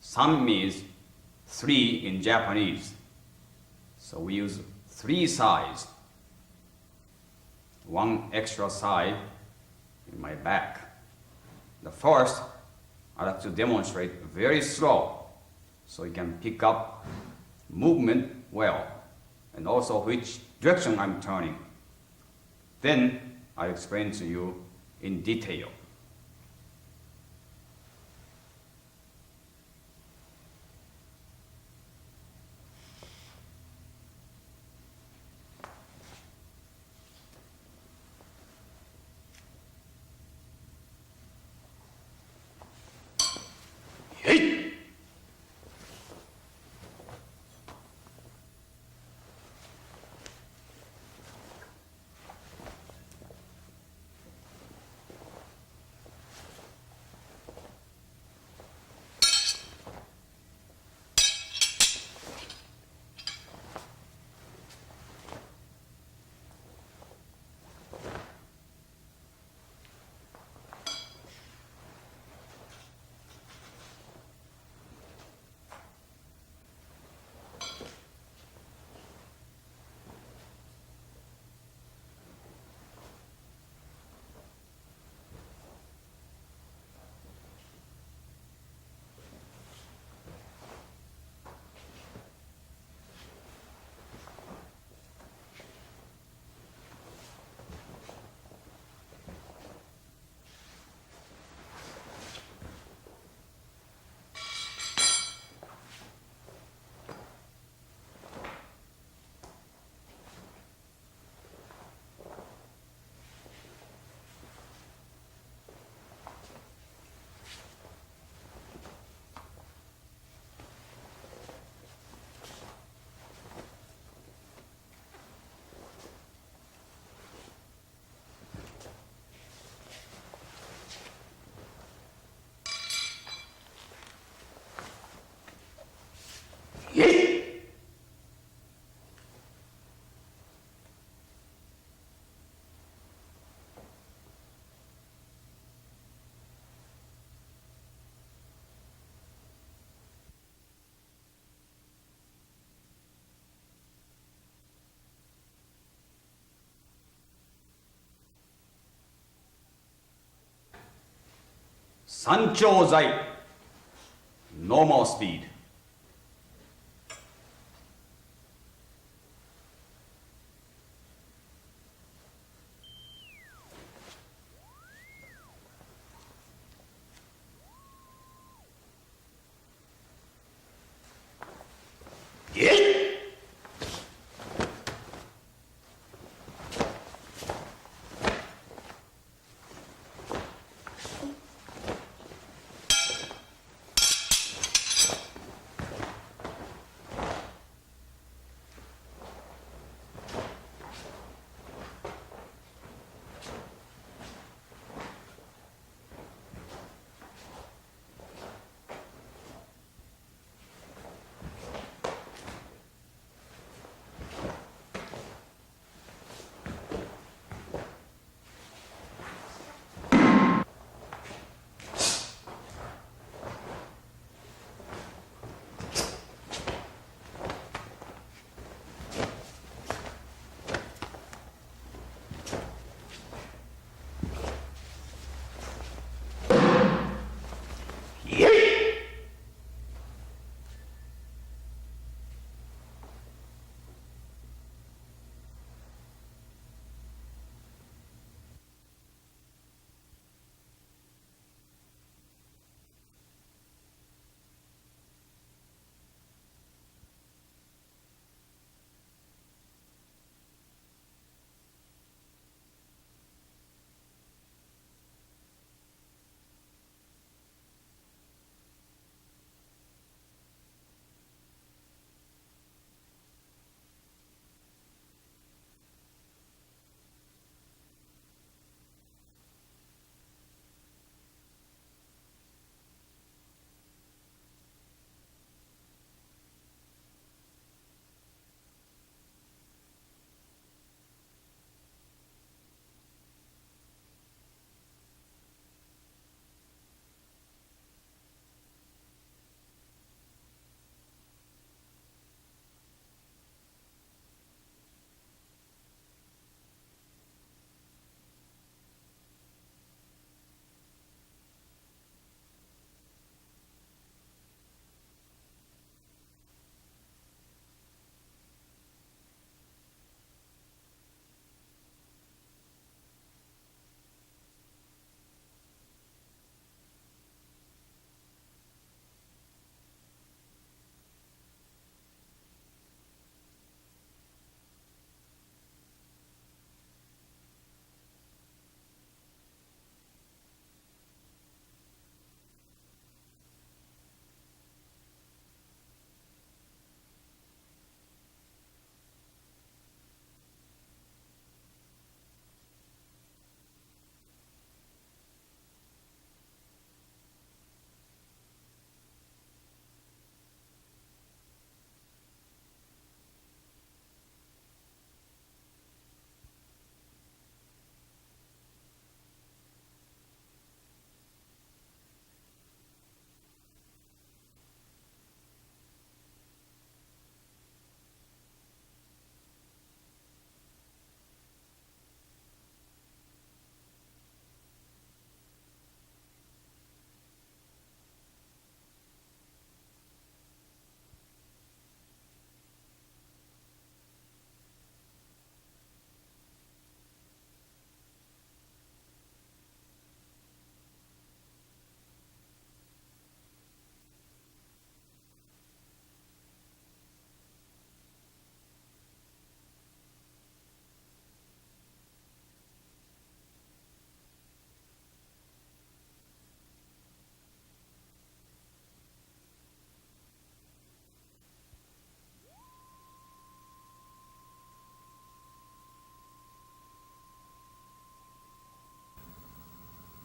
San means three in Japanese. So we use three sides. One extra side in my back. The first, I like to demonstrate very slow so you can pick up movement well and also which direction I'm turning. Then I explain to you in detail. Sanchozai, normal speed.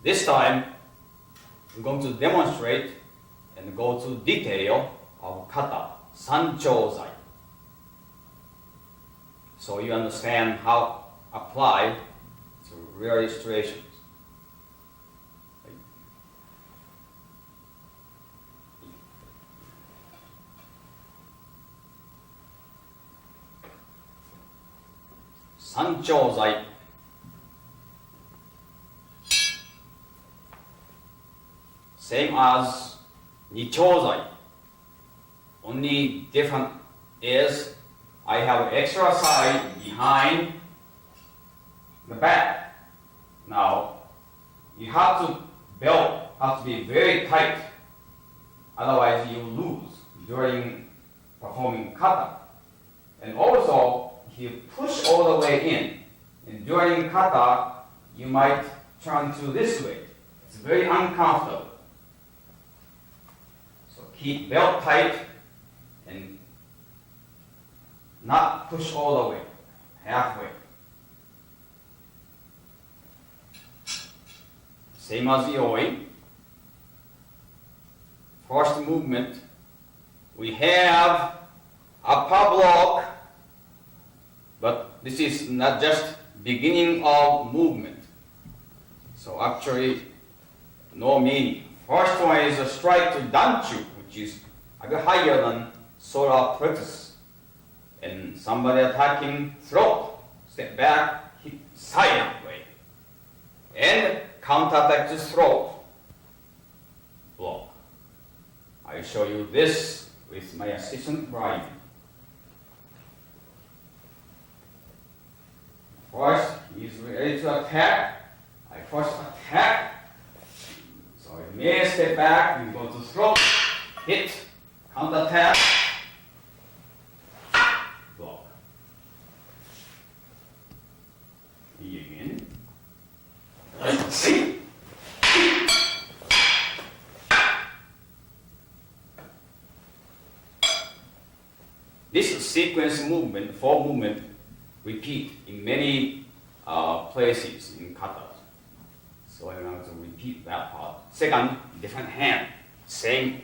This time, we're going to demonstrate and go to detail of kata, sanchōzai. So you understand how apply to real situations. Sanchōzai. Same as nichōzai. Only different is I have extra side behind the back. Now you have to belt has to be very tight, otherwise you lose during performing kata. And also if you push all the way in, and during kata you might turn to this way. It's very uncomfortable. So keep belt tight and not push all the way, halfway. Same as Yoi. First movement, we have upper block, but this is not just beginning of movement. So actually, no meaning. First one is a strike to danchu, which is a bit higher than solar plexus. And somebody attacking throat, step back, hit silent way. And counterattack to throat, block. I show you this with my assistant Brian. First, he's ready to attack. I first attack. So I may step back, we go to throat, hit, counterattack, block. Again. See? This sequence movement, four movement, repeat in many places in kata. So I'm going to repeat that part. Second, different hand, same.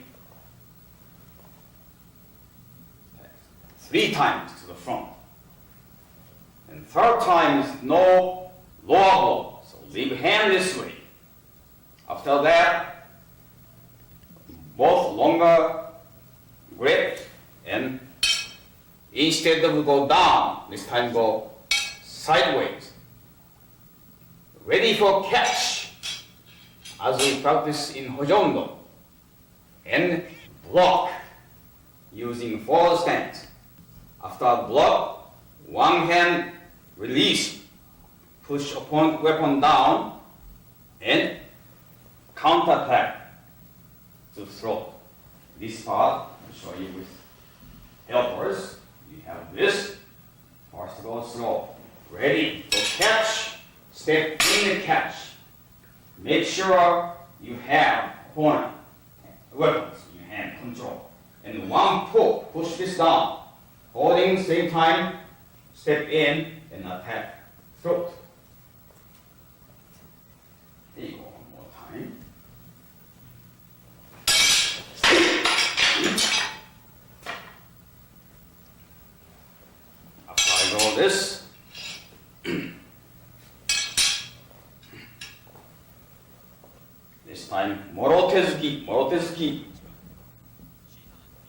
3 times to the front. And third time is no lower blow. So leave hand this way. After that, both longer grip and instead of go down, this time go sideways. Ready for catch, as we practice in Hojondo. And block, using forward stance. After block, one hand release, push opponent weapon down, and counterattack to throat. This part, I'll show you with helpers. You have this, first go slow. Ready, go catch, step in the catch. Make sure you have opponent weapons in your hand, control. And one pull, push this down. Holding same time, step in and attack throat. There you go, one more time. Apply all this. This time, Morotezuki, Morotezuki.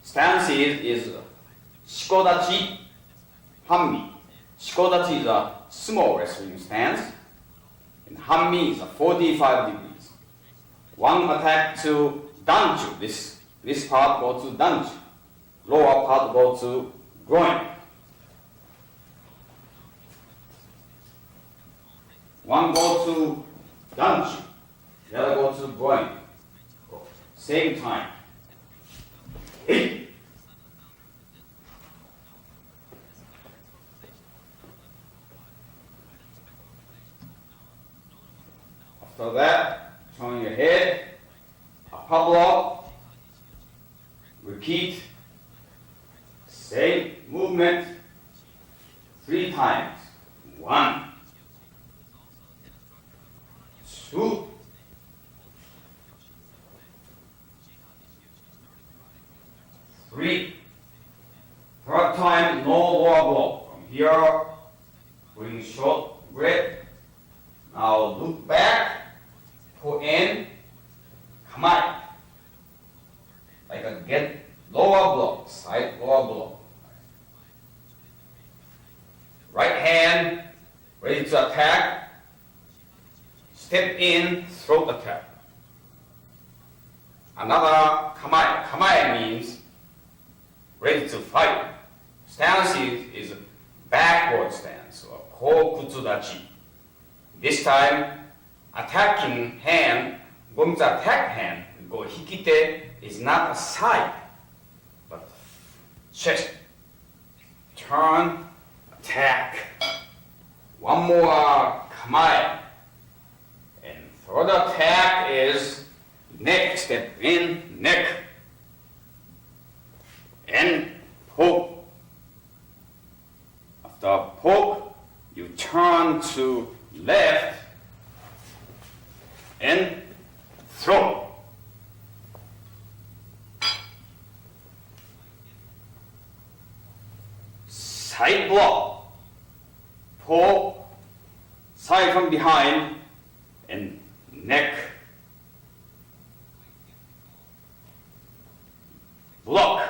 Stance is Shikodachi, Hanmi. Shikodachi is a small wrestling stance, and Hanmi is a 45 degrees. One attack to danchu. This part goes to danchu. Lower part goes to groin. One goes to danchu, the other goes to groin. Same time. Hey. After that, turn your head, upper block, repeat, same movement 3 times. 1, 2, Now look back, pull in, come out. Like a get lower block, side lower block. Right hand, ready to attack. Step in, throat attack. Another kamae. Kamae means ready to fight. Stance is backward stance or kokutsudachi. This time, attacking hand, going to attack hand, go hikite is not a side, but chest. Turn, attack. One more kamae. And third attack is neck, step in, neck. And poke. After poke, you turn to left and throw. Side block. Poke, side from behind, and neck. Block.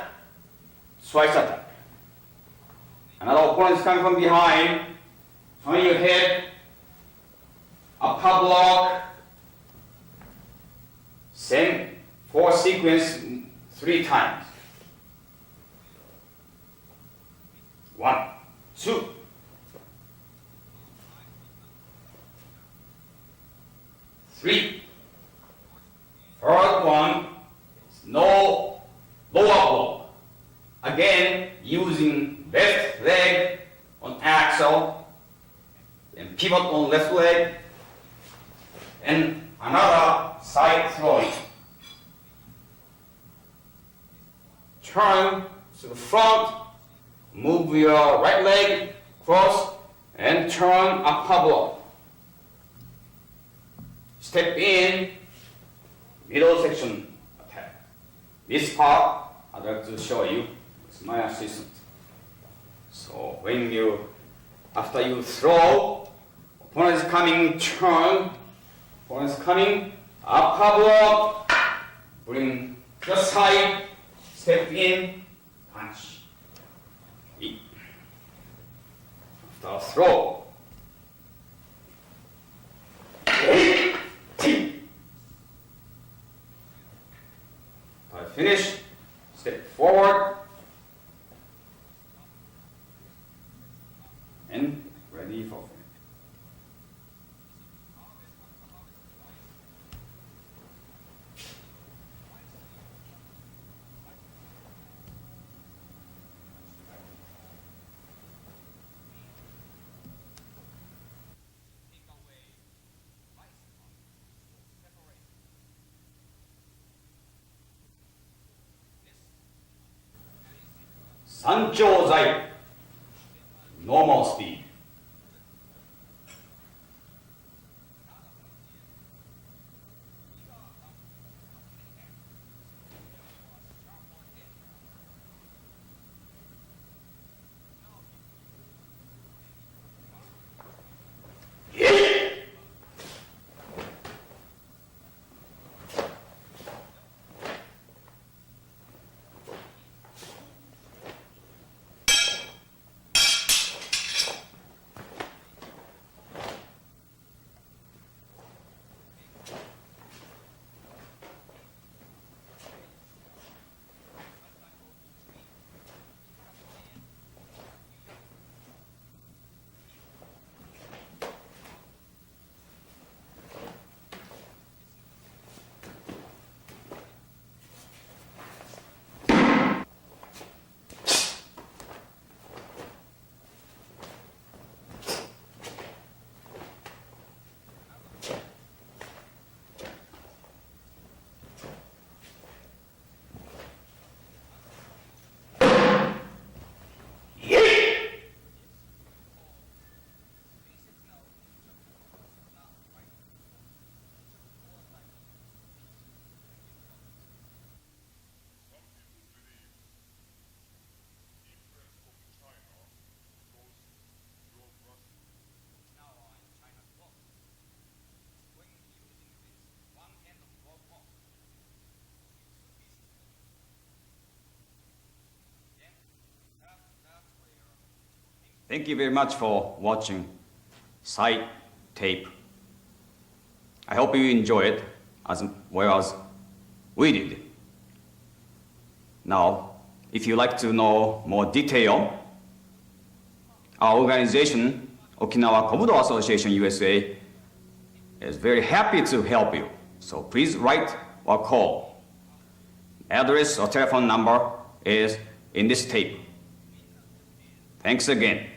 Twice attack. Another opponent is coming from behind. Turn your head. Upper block. Same 4 sequence 3 times. 1, 2. 3. Third one is no lower block. Again, using left leg on axle and pivot on left leg and another side throwing. Turn to the front, move your right leg cross and turn upper block. Step in, middle section attack. This part I'd like to show you. It's my assistant. So when after you throw, opponent is coming, turn, opponent is coming, upper block, bring the side, step in, punch. After throw. Finish, step forward, and ready for finish. Sanchōzai, normal speed. Thank you very much for watching side tape. I hope you enjoy it as well as we did. Now, if you'd like to know more detail, our organization, Okinawa Kobudo Association USA, is very happy to help you. So please write or call. Address or telephone number is in this tape. Thanks again.